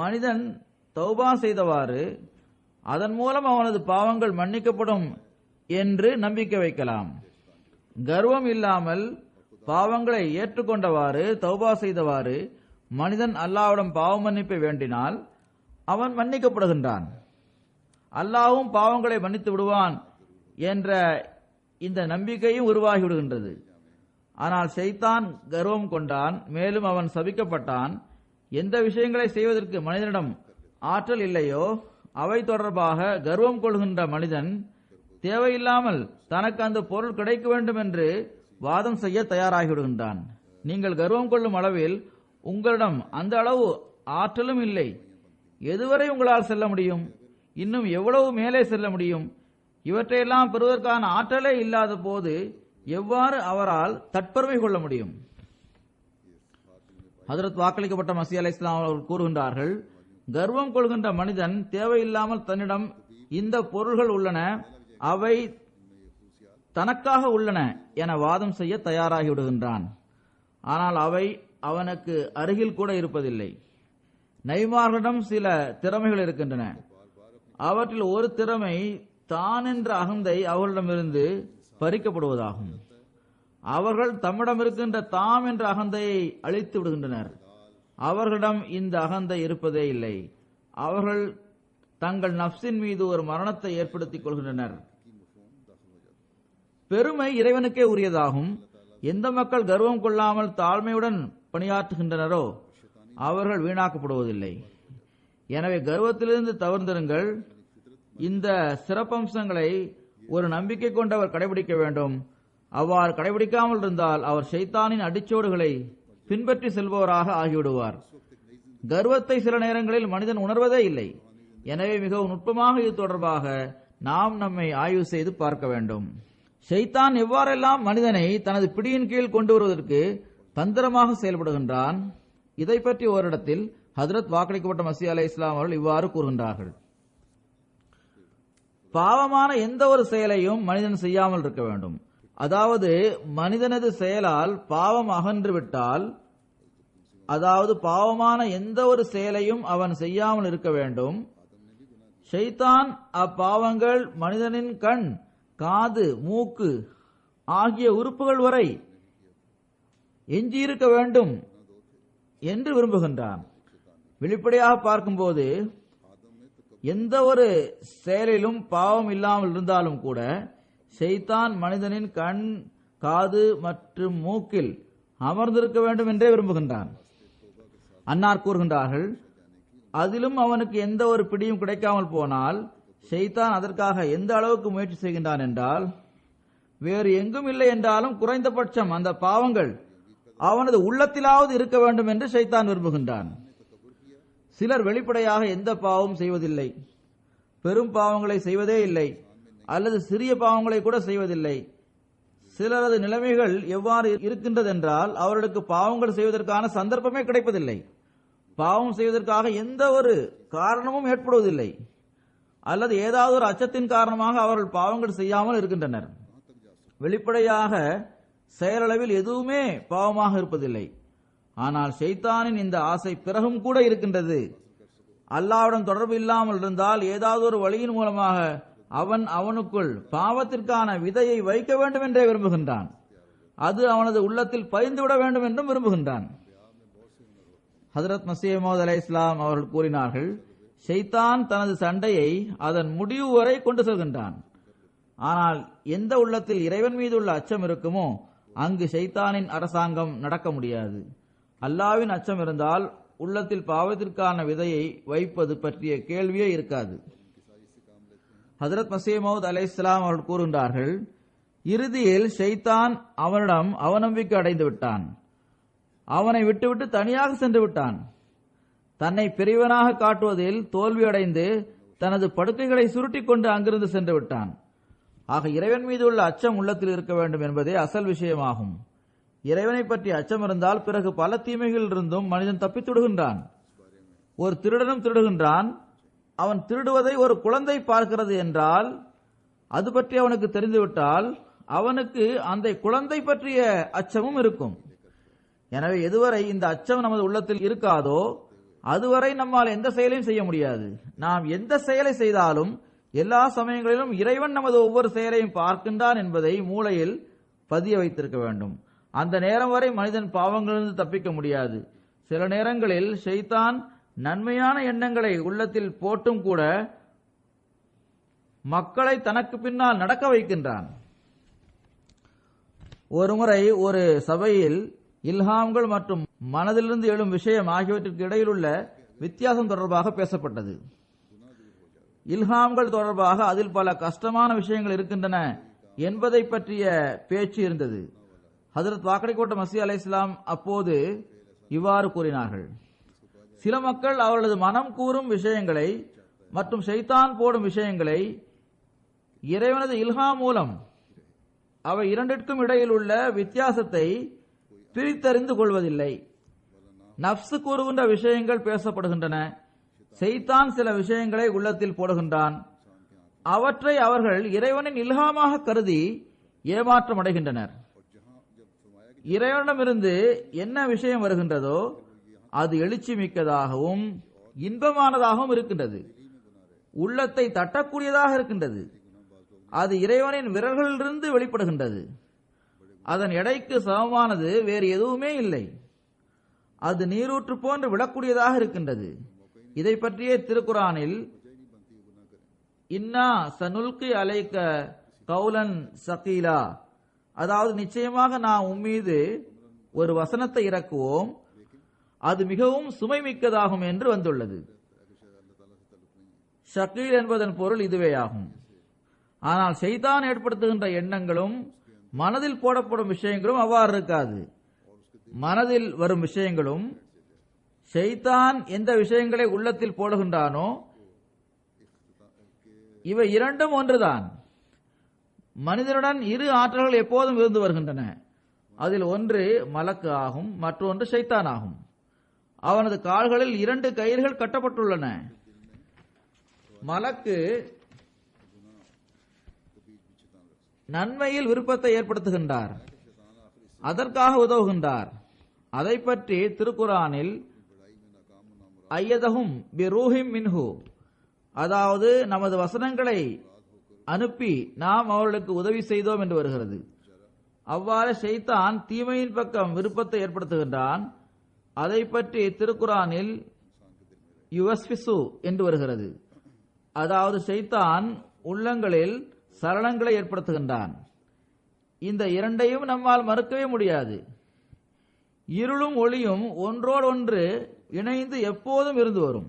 மனிதன் தௌபா செய்தவாறு அதன் மூலம் அவனது பாவங்கள் மன்னிக்கப்படும் என்று நம்பிக்கை வைக்கலாம். கர்வம் இல்லாமல் பாவங்களை ஏற்றுக்கொண்டவாறு தௌபா செய்தவாறு மனிதன் அல்லாஹ்விடம் பாவ மன்னிப்பை வேண்டினால் அவன் மன்னிக்கப்படுகின்றான். அல்லாஹ்வும் பாவங்களை மன்னித்து விடுவான் என்ற இந்த நம்பிக்கையும் உருவாகிவிடுகின்றது. ஆனால் ஷைத்தான் கர்வம் கொண்டான். மேலும் அவன் சபிக்கப்பட்டான். எந்த விஷயங்களை செய்வதற்கு மனிதனிடம் ஆற்றல் இல்லையோ அவை தொடர்பாக கர்வம் கொள்கின்ற மனிதன் தேவையில்லாமல் தனக்கு அந்த பொருள் கிடைக்க வேண்டும் என்று வாதம் செய்ய தயாராகிவிடுகின்றான். நீங்கள் கர்வம் கொள்ளும் அளவில் உங்களிடம் அந்த அளவு ஆற்றலும் இல்லை. எதுவரை உங்களால் செல்ல முடியும்? இன்னும் எவ்வளவு மேலே செல்ல முடியும்? இவற்றையெல்லாம் பெறுவதற்கான ஆற்றலே இல்லாத போது எவ்வாறு அவரால் தற்பெருமை கொள்ள முடியும்? ஹஜ்ரத் வாக்களிக்கப்பட்ட மஸீஹ் அலைஹிஸ்ஸலாம் அவர்கள் கூறுகின்றார்கள், கர்வம் கொள்கின்ற மனிதன் தேவையில்லாமல் தன்னிடம் இந்த பொருள்கள் உள்ளன, அவை தனக்காக உள்ளன என வாதம் செய்ய தயாராகி விடுகின்றான். ஆனால் அவை அவனுக்கு அருகில் கூட இருப்பதில்லை. நபிமார்களிடம் சில திறமைகள் இருக்கின்றன. அவற்றில் ஒரு திறமை தான் என்ற அகந்தை அவர்களிடமிருந்து பறிக்கப்படுவதாகும். அவர்கள் தம்மிடம் இருக்கின்ற தாம் என்ற அகந்தையை அழித்து விடுகின்றனர். அவர்களிடம் இந்த அகந்தை இருப்பதே இல்லை. அவர்கள் தங்கள் நப்சின் மீது ஒரு மரணத்தை ஏற்படுத்திக் கொள்கின்றனர். பெருமை இறைவனுக்கே உரியதாகும். எந்த மக்கள் கர்வம் கொள்ளாமல் தாழ்மையுடன் பணியாற்றுகின்றனரோ அவர்கள் வீணாக்கப்படுவதில்லை. எனவே கர்வத்திலிருந்து தவிர்ந்திருங்கள். இந்த சிறப்பம்சங்களை ஒரு நம்பிக்கை கொண்டவர் கடைபிடிக்க வேண்டும். அவ்வாறு கடைபிடிக்காமல் இருந்தால் அவர் ஷைத்தானின் அடிச்சோடுகளை பின்பற்றி செல்பவராக ஆகிவிடுவார். கர்வத்தை சில நேரங்களில் மனிதன் உணர்வதே இல்லை. எனவே மிகவும் நுட்பமாக இது தொடர்பாக நாம் நம்மை ஆய்வு செய்து பார்க்க வேண்டும். ஷைத்தான் எவ்வாறெல்லாம் மனிதனை தனது பிடியின் கீழ் கொண்டு வருவதற்கு தந்திரமாக செயல்படுகின்றான். இதை பற்றி ஓரிடத்தில் ஹஜ்ரத் வாக்களிக்கப்பட்ட மஸீஹ் அலைஹிஸ்ஸலாம் அவர்கள் இவ்வாறு கூறுகின்றார்கள், பாவமான எந்த ஒரு செயலையும் மனிதன் செய்யாமல் இருக்க வேண்டும். அதாவது மனிதனது செயலால் பாவம் அகன்று விட்டால், அதாவது பாவமான எந்த ஒரு செயலையும் அவன் செய்யாமல் இருக்க வேண்டும். ஷைத்தான் அப்பாவங்கள் மனிதனின் கண், காது, மூக்கு ஆகிய உறுப்புகள் வரை எஞ்சியிருக்க வேண்டும் என்று விரும்புகின்றான். வெளிப்படையாக பார்க்கும்போது எந்த ஒரு செயலிலும் பாவம் இல்லாமல் இருந்தாலும் கூட ஷைத்தான் மனிதனின் கண், காது மற்றும் மூக்கில் அமர்ந்திருக்க வேண்டும் என்றே விரும்புகின்றான். அன்னார் கூறுகின்றார்கள், அதிலும் அவனுக்கு எந்த ஒரு பிடியும் கிடைக்காமல் போனால் ஷைத்தான் அதற்காக எந்த அளவுக்கு முயற்சி செய்கின்றான் என்றால், வேறு எங்கும் இல்லை என்றாலும் குறைந்தபட்சம் அந்த பாவங்கள் அவனது உள்ளத்திலாவது இருக்க வேண்டும் என்று ஷைத்தான் விரும்புகின்றான். சிலர் வெளிப்படையாக எந்த பாவமும் செய்வதில்லை, பெரும் பாவங்களை செய்வதே இல்லை, அல்லது சிறிய பாவங்களை கூட செய்வதில்லை. சிலரது நிலைமைகள் எவ்வாறு இருக்கின்றது என்றால், அவர்களுக்கு பாவங்கள் செய்வதற்கான சந்தர்ப்பமே கிடைப்பதில்லை. பாவம் செய்வதற்காக எந்த ஒரு காரணமும் ஏற்படுவதில்லை, அல்லது ஏதாவது ஒரு அச்சத்தின் காரணமாக அவர்கள் பாவங்கள் செய்யாமல் இருக்கின்றனர். வெளிப்படையாக செயலளவில் எதுவுமே பாவமாக இருப்பதில்லை. ஆனால் ஷைத்தானின் இந்த ஆசை பிறகும் கூட இருக்கின்றது. அல்லாஹ்வுடன் தொடர்பு இல்லாமல் இருந்தால் ஏதாவது ஒரு வழியின் மூலமாக அவனுக்குள் பாவத்திற்கான விதையை வைக்க வேண்டும் என்றே விரும்புகின்றான். அது அவனது உள்ளத்தில் பதிந்துவிட வேண்டும் என்றும் விரும்புகின்றான். ஹஜ்ரத் மஸீஹ் மவ்ஊத் அலைஹிஸ்ஸலாம் அவர்கள் கூறினார்கள், ஷைத்தான் தனது சண்டையை அதன் முடிவு வரை கொண்டு செல்கின்றான். ஆனால் எந்த உள்ளத்தில் இறைவன் மீது உள்ள அச்சம் இருக்குமோ அங்கு ஷைத்தானின் அரசாங்கம் நடக்க முடியாது. அல்லாஹ்வின் அச்சம் இருந்தால் உள்ளத்தில் பாவத்திற்கான விதையை வைப்பது பற்றிய கேள்வியே இருக்காது. ஹஜ்ரத் மஸீஹ் மவ்ஊத் அலைஹிஸ்ஸலாம் அவர்கள் கூறுகின்றார்கள், இறுதியில் ஷைத்தான் அவனிடம் அவநம்பிக்கை அடைந்து விட்டான். அவனை விட்டுவிட்டு தனியாக சென்று விட்டான். தன்னை பெரியவனாக காட்டுவதில் தோல்வியடைந்து தனது படுக்கைகளை சுருட்டிக் கொண்டு அங்கிருந்து சென்று விட்டான். ஆக இறைவன் மீது உள்ள அச்சம் உள்ளத்தில் இருக்க வேண்டும் என்பதே அசல் விஷயமாகும். இறைவனை பற்றி அச்சம் இருந்தால் பிறகு பல தீமைகளில் இருந்தும் மனிதன் தப்பித்துடுகின்றான். ஒரு திருடனும் திருடுகின்றான். அவன் திருடுவதை ஒரு குழந்தை பார்க்கிறது என்றால், அது பற்றி அவனுக்கு தெரிந்துவிட்டால் அவனுக்கு அந்த குழந்தை பற்றிய அச்சமும் இருக்கும். எனவே எதுவரை இந்த அச்சம் நமது உள்ளத்தில் இருக்காதோ அதுவரை நம்மால் எந்த செயலையும் செய்ய முடியாது. நாம் எந்த செயலை செய்தாலும் எல்லா சமயங்களிலும் இறைவன் நமது ஒவ்வொரு செயலையும் பார்க்கின்றான் என்பதை மூளையில் பதிய வைத்திருக்க வேண்டும். அந்த நேரம் வரை மனிதன் பாவங்களிலிருந்து தப்பிக்க முடியாது. சில நேரங்களில் ஷைத்தான் நன்மையான எண்ணங்களை உள்ளத்தில் போட்டும் கூட மக்களை தனக்கு பின்னால் நடக்க வைக்கின்றான். ஒருமுறை ஒரு சபையில் இல்ஹாம்கள் மற்றும் மனதிலிருந்து எழும் விஷயம் ஆகியவற்றிற்கு இடையில் உள்ள வித்தியாசம் தொடர்பாக பேசப்பட்டது. இல்ஹாம்கள் தொடர்பாக அதில் பல கஷ்டமான விஷயங்கள் இருக்கின்றன என்பதை பற்றிய பேச்சு இருந்தது. ஹஜ்ரத் வாக்கடிக்கோட்ட மசீஹ் அலைஹிஸ்ஸலாம் அப்போது இவ்வாறு கூறினார்கள்: சில மக்கள் அவர்களது மனம் கூறும் விஷயங்களை மற்றும் ஷைத்தான் போடும் விஷயங்களை இறைவனது இல்ஹாம் மூலம் அவை இரண்டிற்கும் இடையில் உள்ள வித்தியாசத்தை பிரித்தறிந்து கொள்வதில்லை. நப்சு கூறுகின்ற விஷயங்கள் பேசப்படுகின்றன. ஷைத்தான் சில விஷயங்களை உள்ளத்தில் போடுகின்றான். அவற்றை அவர்கள் இறைவனின் இல்ஹாமாக கருதி ஏமாற்றம் அடைகின்றனர். இறைவனிடமிருந்து என்ன விஷயம் வருகின்றதோ அது எழுச்சி மிக்கதாகவும் இன்பமானதாகவும் இருக்கின்றது. உள்ளத்தை தட்டக்கூடியதாக இருக்கின்றது. அது இறைவனின் விரல்களிலிருந்து வெளிப்படுகின்றது. அதன் எடைக்கு சமமானது வேறு எதுவுமே இல்லை. அது நீரூற்று போன்று விடக்கூடியதாக இருக்கின்றது. இதை பற்றியே திருக்குரானில் இன்னா சனுல்கி அலைக்க கௌலன் சகீலா, அதாவது நிச்சயமாக நாம் உம்மீது ஒரு வசனத்தை இறக்குவோம், அது மிகவும் சுமை மிக்கதாகும் என்று வந்துள்ளது. ஷக்கீல் என்பதன் பொருள் இதுவேயாகும். ஆனால் ஷைத்தான் ஏற்படுத்துகின்ற எண்ணங்களும் மனதில் போடப்படும் விஷயங்களும் அவ்வாறு இருக்காது. மனதில் வரும் விஷயங்களும் ஷைத்தான் எந்த விஷயங்களை உள்ளத்தில் போடுகின்றானோ இவை இரண்டும் ஒன்றுதான். மனிதனுடன் இரு ஆற்றல்கள் எப்போதும் இருந்து வருகின்றன. அதில் ஒன்று மலக்கு ஆகும், மற்றொன்று ஷைத்தான் ஆகும். அவனது கால்களில் 2 கயிறுகள் கட்டப்பட்டுள்ளன. மலக்கு நன்மையில் விருப்பத்தை ஏற்படுத்துகின்றார், அதற்காக உதவுகின்றார். அதை பற்றி திருக்குரானில் ஐயதஹும் பிரூஹிம் மின்ஹு, அதாவது நமது வசனங்களை அனுப்பி நாம் அவர்களுக்கு உதவி செய்தோம் என்று வருகிறது. அவ்வாறு ஷைத்தான் தீமையின் பக்கம் விருப்பத்தை ஏற்படுத்துகின்றான். அதை பற்றி திருக்குரானில் யுவஸ்பிசு என்று வருகிறது. அதாவது ஷைத்தான் உள்ளங்களில் சலனங்களை ஏற்படுத்துகின்றான். இந்த இரண்டையும் நம்மால் மறுக்கவே முடியாது. இருளும் ஒளியும் ஒன்றோடொன்று இணைந்து எப்போதும் இருந்து வரும்.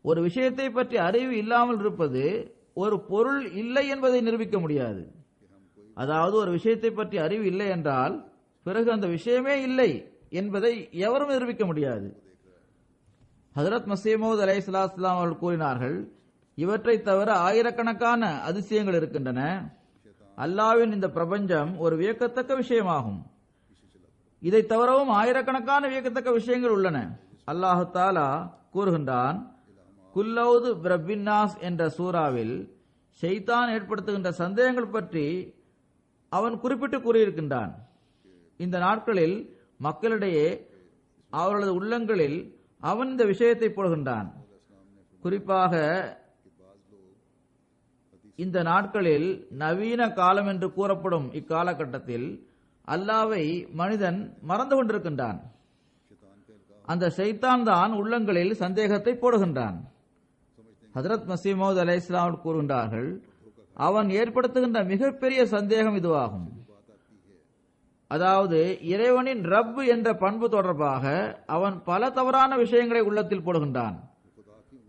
ஒரு விஷயத்தை பற்றி அறிவு இல்லாமல் இருப்பது ஒரு பொருள் இல்லை என்பதை நிரூபிக்க முடியாது. அதாவது ஒரு விஷயத்தை பற்றி அறிவு இல்லை என்றால் பிறகு அந்த விஷயமே இல்லை என்பதை எவரும் நிரூபிக்க முடியாது. ஹஜ்ரத் மஸீஹ் மவ்ஊத் அலைஹிஸ்ஸலாம் அவர்கள் கூறினார்கள், இவற்றை தவிர ஆயிரக்கணக்கான அதிசயங்கள் இருக்கின்றன. அல்லாஹ்வின் இந்த பிரபஞ்சம் ஒரு வியக்கத்தக்க விஷயமாகும். இதை தவிரவும் ஆயிரக்கணக்கான வியக்கத்தக்க விஷயங்கள் உள்ளன. அல்லாஹு தஆலா கூறுகின்றான், குல்லௌது பிரபின்னாஸ் என்ற சூறாவில் ஷைத்தான் ஏற்படுத்துகின்ற சந்தேகங்கள் பற்றி அவன் குறிப்பிட்டு கூறியிருக்கின்றான். இந்த நாட்களில் மக்களிடையே அவர்களது உள்ளங்களில் அவன் இந்த விஷயத்தை போடுகின்றான். குறிப்பாக இந்த நாட்களில் நவீன காலம் என்று கூறப்படும் இக்காலகட்டத்தில் அல்லாஹ்வை மனிதன் மறந்து கொண்டிருக்கின்றான். அந்த ஷைத்தான் தான் உள்ளங்களில் சந்தேகத்தை போடுகின்றான். ஹஜ்ரத் மஸீஹ் மவ்ஊத் அலைஹிஸ்ஸலாம் கூறுகின்றார்கள், அவன் ஏற்படுத்துகின்ற மிகப்பெரிய சந்தேகம் இதுவாகும். அதாவது இறைவனின் ரப் என்ற பண்பு தொடர்பாக அவன் பல தவறான விஷயங்களை உள்ளத்தில் போடுகின்றான்.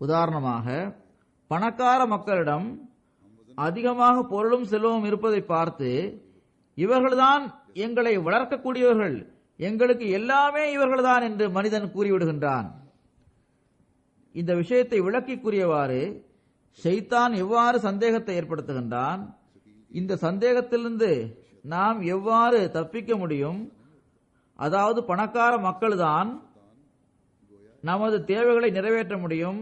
உதாரணமாக, பணக்கார மக்களிடம் அதிகமாக பொருளும் செல்வமும் இருப்பதை பார்த்து இவர்கள்தான் எங்களை வளர்க்கக்கூடியவர்கள், எங்களுக்கு எல்லாமே இவர்கள்தான் என்று மனிதன் கூறிவிடுகின்றான். இந்த விஷயத்தை விளக்கி கூறியவாறு ஷைத்தான் எவ்வாறு சந்தேகத்தை ஏற்படுத்துகின்றான், இந்த சந்தேகத்திலிருந்து நாம் எவ்வாறு தப்பிக்க முடியும், அதாவது பணக்கார மக்கள்தான் நமது தேவைகளை நிறைவேற்ற முடியும்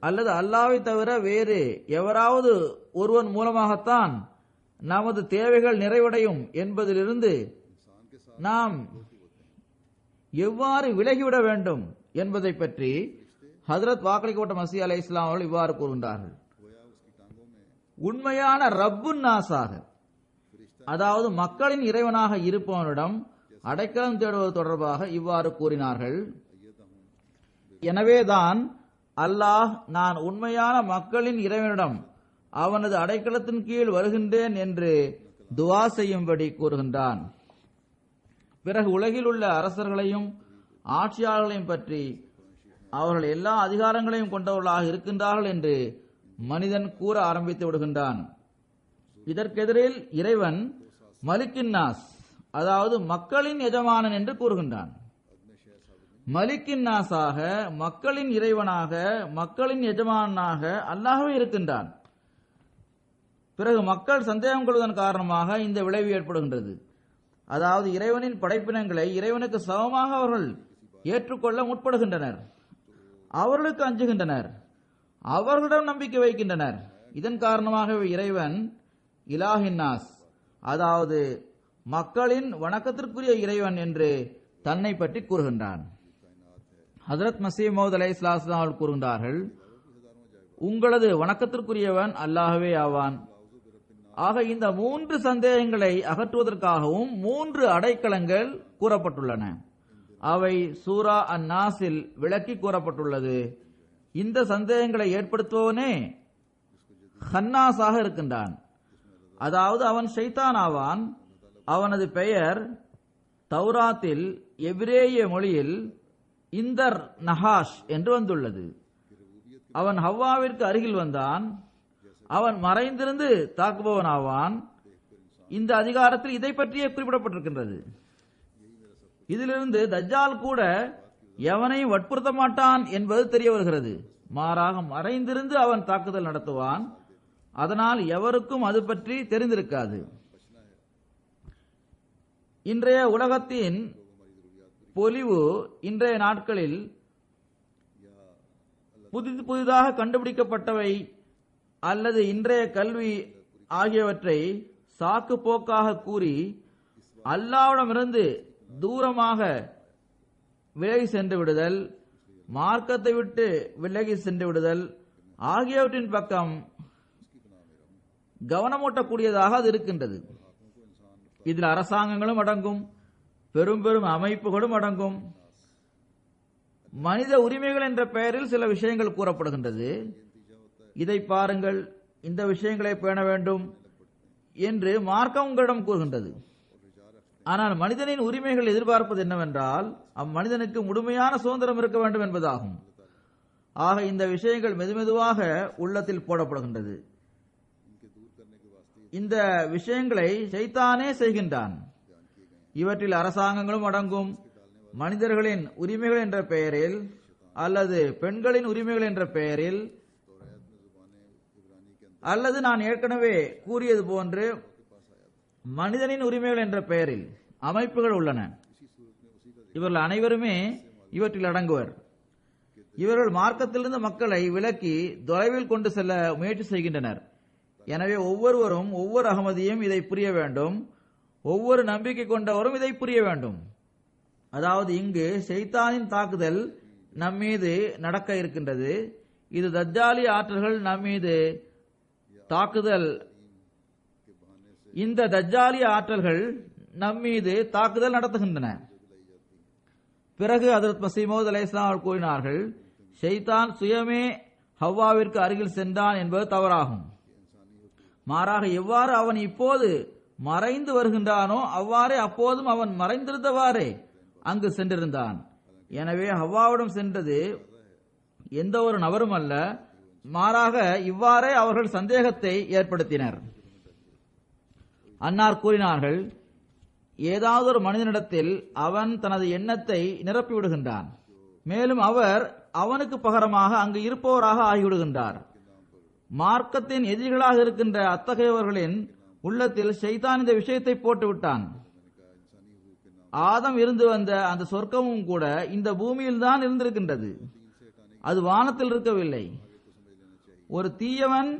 அல்லது அல்லாஹ்வை தவிர வேறு எவராவது ஒருவன் மூலமாகத்தான் நமது தேவைகள் நிறைவடையும் என்பதிலிருந்து நாம் எவ்வாறு விலகிவிட வேண்டும் என்பதை பற்றி ஹஜ்ரத் வாக்களிக்கப்பட்ட மசீஹ் அலைஹிஸ்ஸலாம் அவர்கள் இவ்வாறு கூறுகின்றார்கள். உண்மையான ரப்புன் நாஸாக, அதாவது மக்களின் இறைவனாக இருப்பவனிடம் அடைக்கலம் தேடுவது தொடர்பாக இவ்வாறு கூறினார்கள். எனவேதான் அல்லாஹ் நான் உண்மையான மக்களின் இறைவனிடம் அவனது அடைக்கலத்தின் கீழ் வருகின்றேன் என்று துஆ செய்யும்படி கூறுகின்றான். பிறகு உலகில் உள்ள அரசர்களையும் ஆட்சியாளர்களையும் பற்றி அவர்கள் எல்லா அதிகாரங்களையும் கொண்டவர்களாக இருக்கின்றார்கள் என்று மனிதன் கூற ஆரம்பித்து விடுகின்றான். இதற்கெதிரில் இறைவன் மலிக்கின் நாஸ், அதாவது மக்களின் எஜமானன் என்று கூறுகின்றான். மலிக்கின் நாஸாக, மக்களின் இறைவனாக, மக்களின் எஜமானாக அல்லாஹ்வே இருக்கின்றான். பிறகு மக்கள் சந்தேகம் கொள்வதன் காரணமாக இந்த விளைவு ஏற்படுகின்றது. அதாவது இறைவனின் படைப்பினங்களை இறைவனுக்கு சமமாக அவர்கள் ஏற்றுக்கொள்ள முற்படுகின்றனர், அவர்களுக்கு அஞ்சுகின்றனர், அவர்களிடம் நம்பிக்கை வைக்கின்றனர். இதன் காரணமாகவே இறைவன் இலாஹின் நாஸ், அதாவது மக்களின் வணக்கத்திற்குரிய இறைவன் என்று தன்னை பற்றி கூறுகின்றான். ஹஜ்ரத் மஸீஹ் மவ்ஊத் அலைஹிஸ்ஸலாம் அவர்கள் கூறுகின்றார்கள், உங்களது வணக்கத்திற்குரியவன் அல்லாஹ்வே ஆவான். ஆக இந்த 3 சந்தேகங்களை அகற்றுவதற்காகவும் 3 அடைக்கலங்கள் கூறப்பட்டுள்ளன. அவை சூரா அன்-நாஸில் விளக்கி கூறப்பட்டுள்ளது. இந்த சந்தேகங்களை ஏற்படுத்துபவனே ஹன்னாஸாக இருக்கின்றான், அதாவது அவன் ஷைத்தான் ஆவான். அவனது பெயர் தௌராத்தில் எபிரேய மொழியில் இந்தர் நஹாஷ் என்று வந்துள்ளது. அவன் ஹவ்வாவிற்கு அருகில் வந்தான், அவன் மறைந்திருந்து தாக்குபவன் ஆவான். இந்த அதிகாரத்தில் இதை பற்றியே குறிப்பிடப்பட்டிருக்கின்றது. இதிலிருந்து தஜ்ஜால் கூட எவனையும் வற்புறுத்த மாட்டான் என்பது தெரிய வருகிறது. மாறாக மறைந்திருந்து அவன் தாக்குதல் நடத்துவான். அதனால் எவருக்கும் அது பற்றி தெரிந்திருக்காது. இன்றைய உலகத்தின் பொலிவு இன்றைய நாட்களில் புதிதாக கண்டுபிடிக்கப்பட்டவை அல்லது இன்றைய கல்வி ஆகியவற்றை சாக்கு போக்காக கூறி அல்லாஹ்விடமிருந்து தூரமாக விலகி சென்று விடுதல், மார்க்கத்தை விட்டு விலகி சென்று விடுதல் ஆகியவற்றின் பக்கம் கவனமூட்டக்கூடியதாக அது இருக்கின்றது. இதில் அரசாங்கங்களும் அடங்கும், பெரும் பெரும் அமைப்புகளும் அடங்கும். மனித உரிமைகள் என்ற பெயரில் சில விஷயங்கள் கூறப்படுகின்றது. இதை பாருங்கள், இந்த விஷயங்களை பேண வேண்டும் என்று மார்க்கம் உங்களிடம் கூறுகின்றது. ஆனால் மனிதனின் உரிமைகள் எதிர்பார்ப்பது என்னவென்றால் அம்மனிதனுக்கு முழுமையான சுதந்திரம் இருக்க வேண்டும் என்பதாகும். ஆக இந்த விஷயங்கள் மெதுமெதுவாக உள்ளத்தில் போடப்படுகின்றது. இந்த விஷயங்களை ஷைத்தானே செய்கின்றான். இவற்றில் அரசாங்கங்களும் அடங்கும். மனிதர்களின் உரிமைகள் என்ற பெயரில் அல்லது பெண்களின் உரிமைகள் என்ற பெயரில் அல்லது நான் ஏற்கனவே கூறியது போன்று மனிதனின் உரிமைகள் என்ற பெயரில் அமைப்புகள் உள்ளன. இவர்கள் அனைவருமே இவற்றில் அடங்குவர். இவர்கள் மார்க்கத்திலிருந்து மக்களை விலக்கி தொலைவில் கொண்டு செல்ல முயற்சி செய்கின்றனர். எனவே ஒவ்வொருவரும், ஒவ்வொரு அகமதியும் இதை புரிய வேண்டும். ஒவ்வொரு நம்பிக்கை கொண்டவரும் இதை புரிய வேண்டும். அதாவது இங்கு ஷைத்தானின் தாக்குதல் நம்மீது நடக்க இருக்கின்றது. இது தஜ்ஜாலி ஆற்றல்கள் நம்மீது தாக்குதல், இந்த தஜ்ஜாலி ஆற்றல்கள் நம்மீது தாக்குதல் நடத்துகின்றன. பிறகு ஹஜ்ரத் மஸீஹ் மவ்ஊத் அலைஹிஸ்ஸலாம் அவர்கள் கூறினார்கள், ஷைத்தான் சுயமே ஹவ்வாவிற்கு அருகில் சென்றான் என்பது தவறாகும். மாறாக எவ்வாறு அவன் இப்போது மறைந்து வருகின்றானோ அவ்வாறே அப்போதும் அவன் மறைந்திருந்தவாறே அங்கு சென்றிருந்தான். எனவே ஹவ்வாவிடம் சென்றது எந்த ஒரு நபரும் அல்ல, மாறாக இவ்வாறே அவர்கள் சந்தேகத்தை ஏற்படுத்தினர். அன்னார் கூறினார்கள், ஏதாவது ஒரு மனிதனிடத்தில் அவன் தனது எண்ணத்தை நிரப்பிவிடுகின்றான். மேலும் அவர் அவனுக்கு பகரமாக அங்கு இருப்பவராக ஆகிவிடுகின்றார். மார்க்கத்தின் எதிரிகளாக இருக்கின்ற அத்தகையவர்களின் உள்ளத்தில் ஷைத்தான் இந்த விஷயத்தை போட்டுவிட்டான். ஆதம் இருந்து வந்த அந்த சொர்க்கமும் கூட இந்த பூமியில் தான் இருந்திருக்கின்றது, அது வானத்தில் இருக்கவில்லை. ஒரு தீயவன்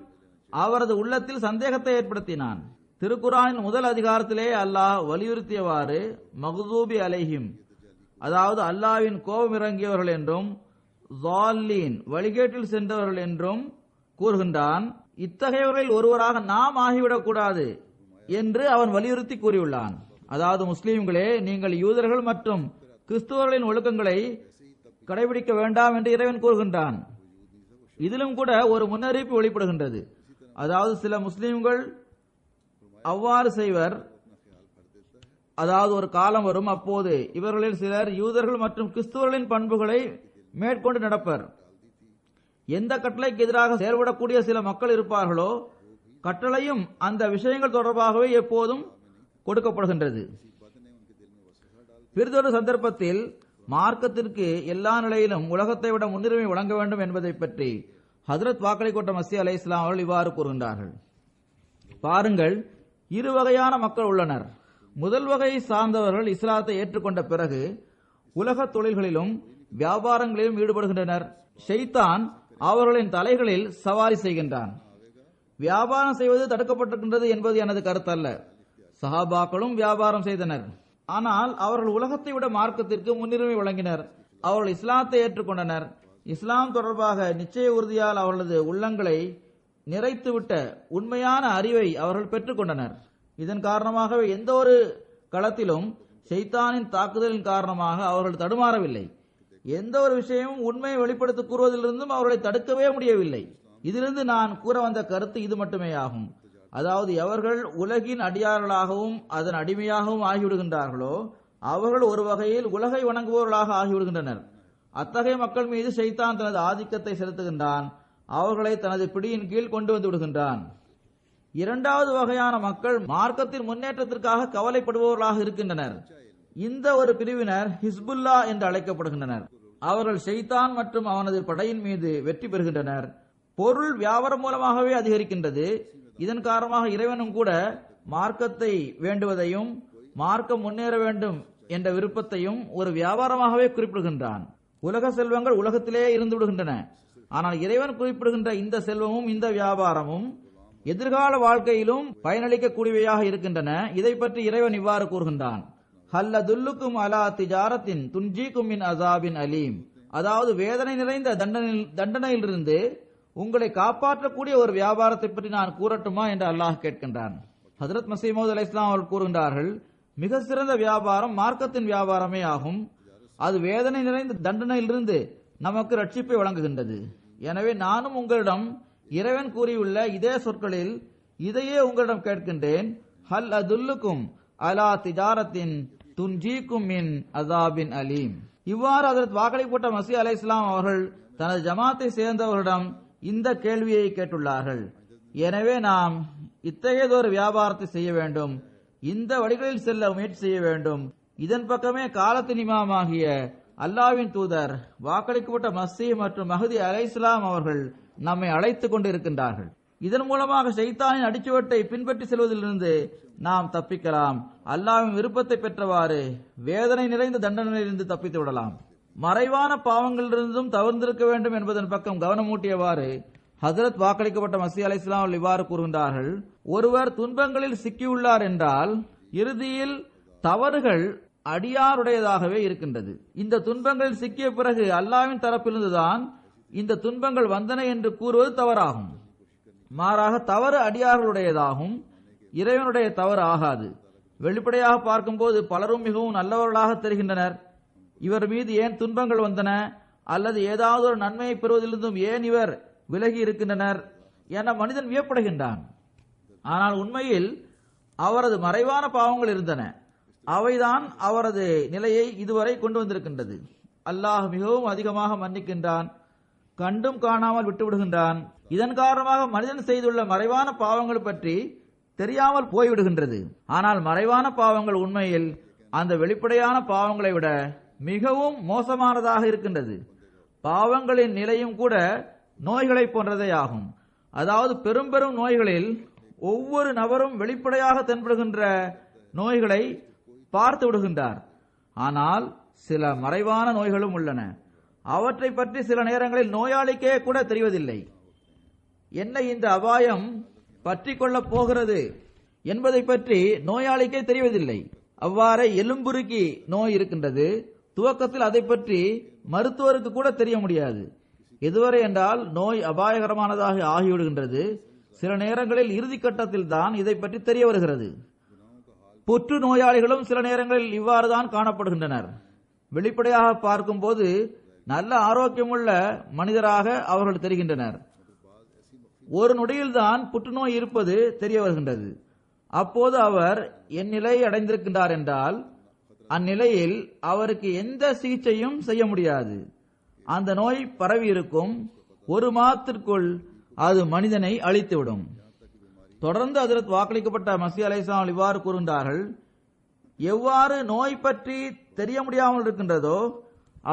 அவரது உள்ளத்தில் சந்தேகத்தை ஏற்படுத்தினான். திருக்குர்ஆனின் முதல் அதிகாரத்திலே அல்லாஹ் வலியுறுத்தியவாறு மக்தூபி அலைஹிம், அதாவது அல்லாஹ்வின் கோபம் இறங்கியவர்கள் என்றும் ஸால்லீன் வழிகேட்டில் சென்றவர்கள் என்றும் கூறுகின்றான். இத்தகையவர்களில் ஒருவராக நாம் ஆகிவிடக் கூடாது என்று அவன் வலியுறுத்தி கூறியுள்ளான். அதாவது முஸ்லிம்களே, நீங்கள் யூதர்கள் மற்றும் கிறிஸ்துவர்களின் ஒழுக்கங்களை கடைபிடிக்க வேண்டாம் என்று இறைவன் கூறுகின்றான். இதிலும் கூட ஒரு முன்னறிவிப்பு வெளிப்படுகின்றது. அதாவது சில முஸ்லிம்கள் அவ்வாறு செய்வர். அதாவது ஒரு காலம் வரும், அப்போது இவர்களில் சிலர் யூதர்கள் மற்றும் கிறிஸ்துவர்களின் பண்புகளை மேற்கொண்டு நடப்பர். எந்த கட்டளைக்கு எதிராக செயல்படக்கூடிய சில மக்கள் இருப்பார்களோ, கட்டளையும் அந்த விஷயங்கள் தொடர்பாகவே எப்போதும் கொடுக்கப்படுகின்றது. பிறிதொரு சந்தர்ப்பத்தில் மார்க்கத்திற்கு எல்லா நிலையிலும் உலகத்தை விட முன்னுரிமை வழங்க வேண்டும் என்பதை பற்றி ஹஜ்ரத் வாக்களிக்கோட்ட மஸீஹ் அலைஹிஸ்ஸலாம் அவர்கள் இவ்வாறு கூறுகின்றார்கள். பாருங்கள், இரு வகையான மக்கள் உள்ளனர். முதல் வகையை சார்ந்தவர்கள் இஸ்லாத்தை ஏற்றுக்கொண்ட பிறகு உலக தொழில்களிலும் வியாபாரங்களிலும் ஈடுபடுகின்றனர். ஷைத்தான் அவர்களின் தலைகளில் சவாரி செய்கின்றான். வியாபாரம் செய்வது தடுக்கப்பட்டிருக்கின்றது என்பது எனது கருத்தல்ல. சஹாபாக்களும் வியாபாரம் செய்தனர், ஆனால் அவர்கள் உலகத்தை விட மார்க்கத்திற்கு முன்னுரிமை வழங்கினர். அவர்கள் இஸ்லாத்தை ஏற்றுக்கொண்டனர். இஸ்லாம் தொடர்பாக நிச்சய உறுதியால் அவர்களது உள்ளங்களை நிறைத்துவிட்ட உண்மையான அறிவை அவர்கள் பெற்றுக் கொண்டனர். இதன் காரணமாகவே எந்த ஒரு களத்திலும் ஷைத்தானின் தாக்குதலின் காரணமாக அவர்கள் தடுமாறவில்லை. எந்த ஒரு விஷயமும் உண்மையை வெளிப்படுத்தி கூறுவதிலிருந்தும் அவர்களை தடுக்கவே முடியவில்லை. இதிலிருந்து நான் கூற வந்த கருத்து இது மட்டுமே ஆகும். அதாவது எவர்கள் உலகின் அடியார்களாகவும் அதன் அடிமையாகவும் ஆகிவிடுகின்றார்களோ அவர்கள் ஒரு வகையில் உலகை வணங்குபவர்களாக ஆகிவிடுகின்றனர். அத்தகைய மக்கள் மீது ஷைத்தான் தனது ஆதிக்கத்தை செலுத்துகின்றான், அவர்களை தனது பிடியின் கீழ் கொண்டு வந்து விடுகின்றான். இரண்டாவது வகையான மக்கள் மார்க்கத்தின் முன்னேற்றத்திற்காக கவலைப்படுபவர்களாக இருக்கின்றனர். இந்த ஒரு பிரிவினர் ஹிஸ்புல்லா என்று அழைக்கப்படுகின்றனர். அவர்கள் ஷைத்தான் மற்றும் அவனது படையின் மீது வெற்றி பெறுகின்றனர். பொருள் வியாபாரம் மூலமாகவே அதிகரிக்கின்றது. இதன் காரணமாக இறைவனும் கூட மார்க்கத்தை வேண்டுவதையும் மார்க்கம் முன்னேற வேண்டும் என்ற விருப்பத்தையும் ஒரு வியாபாரமாகவே குறிப்பிடுகின்றான். உலக செல்வங்கள் உலகத்திலே இருந்து விடுகின்றன, ஆனால் இறைவன் குறிப்பிடுகின்ற இந்த செல்வமும் இந்த வியாபாரமும் எதிர்கால வாழ்க்கையிலும் பயனளிக்கக்கூடியவையாக இருக்கின்றன. இதை பற்றி இறைவன் இவ்வாறு கூறுகின்றான், ஹல்ல துல்லுக்கும் அலா திஜாரத்தின் துன்ஜீக்கும் மின் அஸாபின் அலீம், அதாவது வேதனை நிறைந்த தண்டனையிலிருந்து உங்களை காப்பாற்றக்கூடிய ஒரு வியாபாரத்தை பற்றி நான் கூறட்டுமா என்று அல்லாஹ் கேட்கின்றான். ஹஜ்ரத் மஸீஹ் மவ்ஊத் அலைஹிஸ்ஸலாம் அவர்கள் கூறுகின்றார்கள், மிக சிறந்த வியாபாரம் மார்க்கத்தின் வியாபாரமே ஆகும். அது வேதனை நிறைந்த தண்டனையிலிருந்து நமக்கு ரட்சிப்பை வழங்குகின்றது. எனவே நானும் உங்களிடம் இறைவன் கூறியுள்ள இதே சொற்களில் இதையே உங்களிடம் கேட்கின்றேன், ஹல் அதுல்லுக்கும் அலா திஜாரத்தின் துன்ஜீக்கும் மின் அஸாபின் அலீம். இவ்வாறு ஹஜ்ரத் வாக்களிக்கப்பட்ட மஸீஹ் அலைஹிஸ்ஸலாம் அவர்கள் தனது ஜமாத்தை சேர்ந்தவர்களிடம் இந்த கேள்வியை கேட்டுள்ளார்கள். எனவே நாம் இத்தகையதொரு வியாபாரத்தை செய்ய வேண்டும், இந்த வழிகளில் செல்ல முயற்சி செய்ய வேண்டும். இதன் பக்கமே காலத்தின் இமாமாகிய அல்லாஹ்வின் தூதர் வாக்களிக்கப்பட்ட மஸீஹ் மற்றும் மஹ்தி அலைஹிஸ்ஸலாம் அவர்கள் நம்மை அழைத்துக் கொண்டு இருக்கின்றார்கள். இதன் மூலமாக ஷைத்தானின் அடிச்சுவட்டை பின்பற்றி செல்வதிலிருந்து நாம் தப்பிக்கலாம். அல்லாஹ்வின் விருப்பத்தை பெற்றவாறு வேதனை நிறைந்த தண்டனையிலிருந்து தப்பித்து விடலாம். மறைவான பாவங்களிலிருந்தும் தவிர்த்திருக்க வேண்டும் என்பதன் பக்கம் கவனமூட்டியவாறு ஹஜ்ரத் வாக்களிக்கப்பட்ட மஸீஹ் அலைஹிஸ்ஸலாம் அவர்கள் இவ்வாறு கூறுகின்றார்கள், ஒருவர் துன்பங்களில் சிக்கியுள்ளார் என்றால் இறுதியில் தவறுகள் அடியாருடையதாகவே இருக்கின்றது. இந்த துன்பங்களில் சிக்கிய பிறகு அல்லாஹ்வின் தரப்பிலிருந்துதான் இந்த துன்பங்கள் வந்தன என்று கூறுவது தவறாகும். மாறாக தவறு அடியார்களுடையதாகும், இறைவனுடைய தவறு ஆகாது. வெளிப்படையாக பார்க்கும்போது பலரும் மிகவும் நல்லவர்களாக தெரிகின்றனர். இவர் மீது ஏன் துன்பங்கள் வந்தன, அல்லது ஏதாவது ஒரு நன்மையை பெறுவதிலிருந்தும் ஏன் இவர் விலகி இருக்கின்றனர் என மனிதன் வியப்படுகின்றான். ஆனால் உண்மையில் அவரது மறைவான பாவங்கள் இருந்தன. அவைதான் அவரது நிலையை இதுவரை கொண்டு வந்திருக்கின்றது. அல்லாஹ் மிகவும் அதிகமாக மன்னிக்கின்றான், கண்டும் காணாமல் விட்டுவிடுகின்றான். இதன் காரணமாக மனிதன் செய்துள்ள மறைவான பாவங்கள் பற்றி தெரியாமல் போய்விடுகின்றது. ஆனால் மறைவான பாவங்கள் உண்மையில் அந்த வெளிப்படையான பாவங்களை விட மிகவும் மோசமானதாக இருக்கின்றது. பாவங்களின் நிலையும் கூட நோய்களை போன்றதே ஆகும். அதாவது பெரும் பெரும் நோய்களில் ஒவ்வொரு நபரும் வெளிப்படையாக தென்படுகின்ற நோய்களை பார்த்து விடுகின்றார். ஆனால் சில மறைவான நோய்களும் உள்ளன. அவற்றை பற்றி சில நேரங்களில் நோயாளிக்கே கூட தெரிவதில்லை. என்ன இந்த அபாயம் பற்றி கொள்ளப் போகிறது என்பதை பற்றி நோயாளிக்கே தெரிவதில்லை. அவ்வாறே எலும்புருக்கி நோய் இருக்கின்றது. துவக்கத்தில் அதை பற்றி மருத்துவருக்கு கூட தெரிய முடியாது. எதுவரை என்றால் நோய் அபாயகரமானதாக ஆகிவிடுகின்றது. சில நேரங்களில் இறுதி கட்டத்தில் தான் இதை பற்றி தெரிய வருகிறது. புற்று நோயாளிகளும் சில நேரங்களில் இவ்வாறுதான் காணப்படுகின்றனர். வெளிப்படையாக பார்க்கும்போது நல்ல ஆரோக்கியமுள்ள மனிதராக அவர்கள் தெரிகின்றனர். ஒரு நொடியில்தான் புற்றுநோய் இருப்பது தெரிய வருகின்றது. அப்போது அவர் என் நிலை அடைந்திருக்கின்றார் என்றால் அந்நிலையில் அவருக்கு எந்த சிகிச்சையும் செய்ய முடியாது. அந்த நோய் பரவி இருக்கும். ஒரு மாதத்திற்குள் அது மனிதனை அழித்துவிடும். தொடர்ந்து ஹஜ்ரத் வாக்களிக்கப்பட்ட மஸீஹ் அலைஹிஸ்ஸலாம் இவ்வாறு கூறுகின்றார்கள், எவ்வாறு நோய் பற்றி தெரிய முடியாமல் இருக்கின்றதோ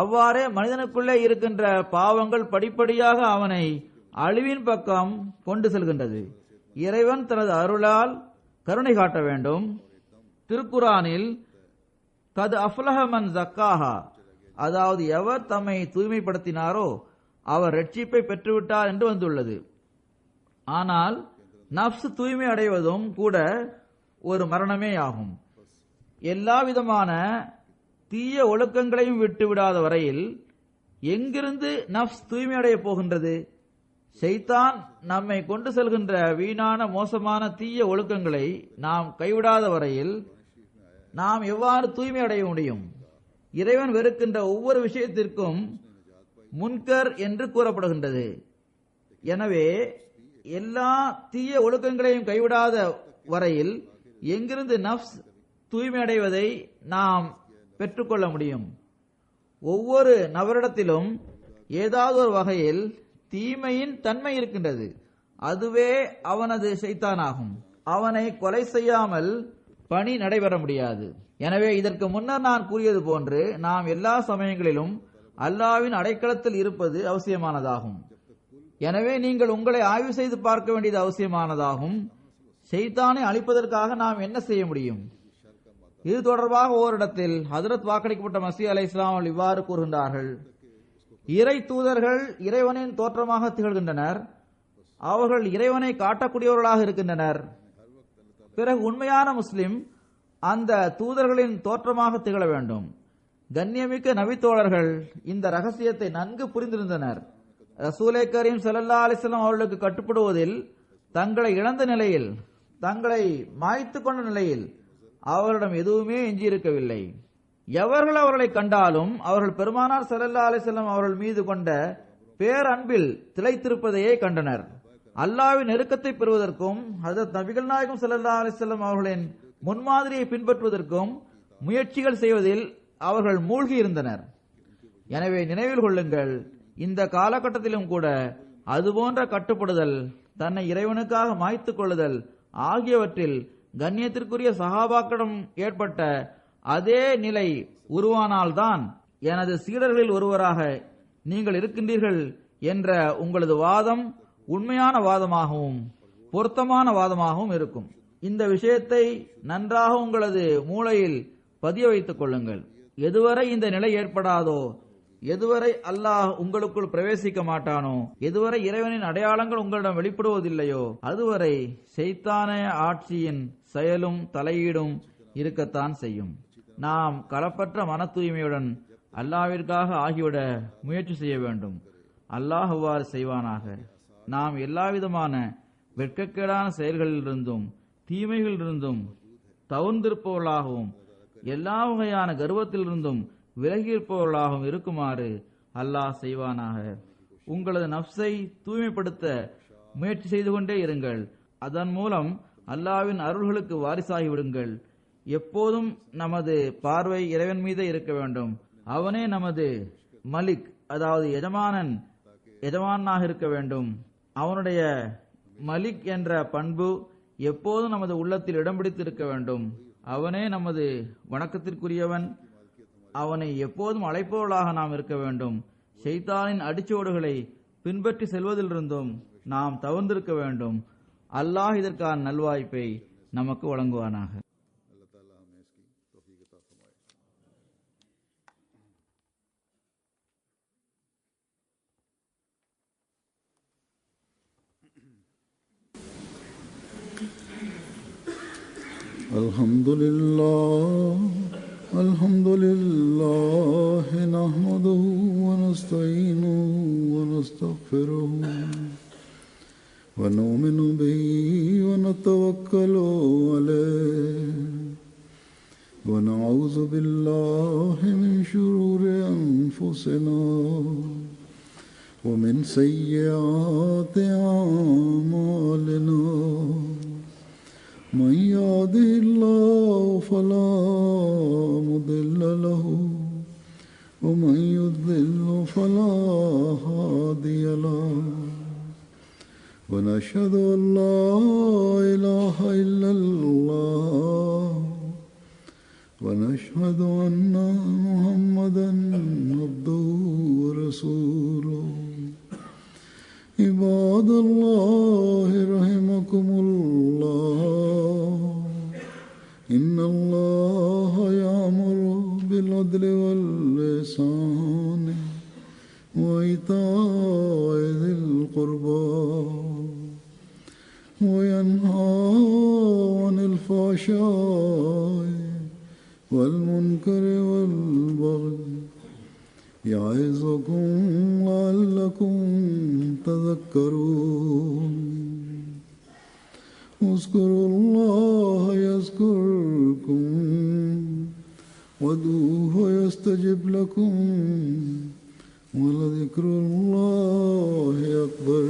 அவ்வாறே மனிதனுக்குள்ளே இருக்கின்ற பாவங்கள் படிப்படியாக அவனை அழிவின் பக்கம் கொண்டு செல்கின்றது. இறைவன் தனது அருளால் கருணை காட்ட வேண்டும். திருக்குரானில் கத் அஃப்லஹ மன் ஜக்காஹா, அதாவது எவர் தம்மை தூய்மைப்படுத்தினாரோ அவர் ரட்சிப்பை பெற்றுவிட்டார் என்று வந்துள்ளது. ஆனால் நப்ஸ் தூய்மை அடைவதும் கூட ஒரு மரணமே ஆகும். எல்லா விதமான தீய ஒழுக்கங்களையும் விட்டுவிடாத வரையில் எங்கிருந்து நப்ஸ் தூய்மை அடைய போகின்றது? ஷைத்தான் நம்மை கொண்டு செல்கின்ற வீணான மோசமான தீய ஒழுக்கங்களை நாம் கைவிடாத வரையில் நாம் எவ்வாறு தூய்மை அடைய முடியும்? இறைவன் வெறுக்கின்ற ஒவ்வொரு விஷயத்திற்கும் முன்கர் என்று கூறப்படுகின்றது. எனவே எல்லா தீய ஒழுக்கங்களையும் கைவிடாத வரையில் எங்கிருந்து நப்ஸ் தூய்மை அடைவதை நாம் பெற்றுக்கொள்ள முடியும்? ஒவ்வொரு நபரிடத்திலும் ஏதாவது ஒரு வகையில் தீமையின் தன்மை இருக்கின்றது. அதுவே அவனது ஷைத்தானாகும். அவனை கொலை செய்யாமல் பணி நடைபெற முடியாது. எனவே இதற்கு முன்னர் நான் கூறியது போன்று நாம் எல்லா சமயங்களிலும் அல்லாஹ்வின் அடைக்கலத்தில் இருப்பது அவசியமானதாகும். எனவே நீங்கள் உங்களை ஆய்வு செய்து பார்க்க வேண்டியது அவசியமானதாகும். ஷைத்தானை அழிப்பதற்காக நாம் என்ன செய்ய முடியும்? இது தொடர்பாக ஓரிடத்தில் ஹஜ்ரத் வாக்களிக்கப்பட்ட மஸீஹ் அலைஹிஸ்ஸலாம் அவர்கள் இவ்வாறு கூறுகின்றார்கள், இறை தூதர்கள் இறைவனின் தோற்றமாக திகழ்கின்றனர். அவர்கள் இறைவனை காட்டக்கூடியவர்களாக இருக்கின்றனர். பிறகு உண்மையான முஸ்லிம் அந்த தூதர்களின் தோற்றமாக திகழ வேண்டும். கண்ணியமிக்க நபித்தோழர்கள் இந்த ரகசியத்தை நன்கு புரிந்திருந்தனர். ரசூலே கரீம் ஸல்லல்லாஹு அலைஹி வஸல்லம் அவர்களுக்கு கட்டுப்படுவதில் தங்களை இழந்த நிலையில், தங்களை மாய்த்து கொண்ட நிலையில் அவர்களிடம் எதுவுமே எஞ்சியிருக்கவில்லை. எவர்கள் அவர்களை கண்டாலும் அவர்கள் பெருமானார் ஸல்லல்லாஹு அலைஹி வஸல்லம் அவர்கள் மீது கொண்ட பேரன்பில் திளைத்திருப்பதையே கண்டனர். அல்லாஹ்வின் நெருக்கத்தை பெறுவதற்கும் ஹஜ்ரத் நபிகள் நாயகம் ஸல்லல்லாஹு அலைஹி வஸல்லம் அவர்களின் முன்மாதிரியை பின்பற்றுவதற்கும் முயற்சிகள் செய்வதில் அவர்கள் மூழ்கி இருந்தனர். எனவே நினைவில் கொள்ளுங்கள், இந்த காலகட்டத்திலும் கூட அதுபோன்ற கட்டுப்படுதல், தன்னை இறைவனுக்காக மாய்த்துக் கொள்ளுதல் ஆகியவற்றில் கண்ணியத்திற்குரிய சஹாபாக்களிடம் ஏற்பட்ட அதே நிலை உருவானால்தான் எனது சீடர்களில் ஒருவராக நீங்கள் இருக்கின்றீர்கள் என்ற உங்களது வாதம் உண்மையான வாதமாகவும் பொருத்தமான வாதமாகவும் இருக்கும். இந்த விஷயத்தை நன்றாக உங்களது மூளையில் பதிய வைத்துக் கொள்ளுங்கள். எதுவரை இந்த நிலை ஏற்படாதோ, எதுவரை அல்லாஹ் உங்களுக்குள் பிரவேசிக்க மாட்டானோ, எதுவரை இறைவனின் அடையாளங்கள் உங்களிடம் வெளிப்படுவதில்லையோ அதுவரை ஷைத்தான ஆட்சியின் செயலும் தலையீடும் இருக்கத்தான் செய்யும். நாம் களப்பற்ற மன தூய்மையுடன் அல்லாஹ்விற்காக ஆகிவிட முயற்சி செய்ய வேண்டும். அல்லாஹ் அவ்வாறு செய்வானாக. நாம் எல்லாவிதமான வெட்கக்கேடான செயல்களிலிருந்தும் தீமைகளிலிருந்தும் தவிர்ந்திருப்பவர்களாகவும் எல்லா வகையான கர்வத்திலிருந்தும் விலகியிருப்பவர்களாகவும் இருக்குமாறு அல்லாஹ் செய்வானாக. உங்களது நப்சை தூய்மைப்படுத்த முயற்சி செய்து கொண்டே இருங்கள். அதன் மூலம் அல்லாஹ்வின் அருள்களுக்கு வாரிசாகி விடுங்கள். எப்போதும் நமது பார்வை இறைவன் மீதே இருக்க வேண்டும். அவனே நமது மலிக், அதாவது எஜமானாக இருக்க வேண்டும். அவனுடைய மலிக் என்ற பண்பு எப்போதும் நமது உள்ளத்தில் இடம் பிடித்து இருக்க வேண்டும். அவனே நமது வணக்கத்திற்குரியவன். அவனை எப்போதும் அழைப்பவர்களாக நாம் இருக்க வேண்டும். ஷைத்தானின் அடிச்சுவடுகளை பின்பற்றி செல்வதிலிருந்தும் நாம் தவிர்ந்திருக்க வேண்டும். அல்லாஹ் இதற்கான நல்வாய்ப்பை நமக்கு வழங்குவானாக. الحمد لله نحمده ونستعينه ونستغفره ونؤمن به ونتوكل عليه ونعوذ بالله من شرور أنفسنا ومن سيئات أعمالنا من يهده الله فلا مضل له ومن يضلل فلا هادي له ونشهد أن لا إله إلا الله ونشهد أن محمدا عبده ورسوله عباد الله رحمكم الله إن الله يأمر بالعدل والإحسان وإيتاء ذي القربى وينهى عن الفحشاء والمنكر والبغي يعظكم لعلكم تذكرون اذكروا الله يذكركم وادعوه يستجب لكم ولذكر الله أكبر.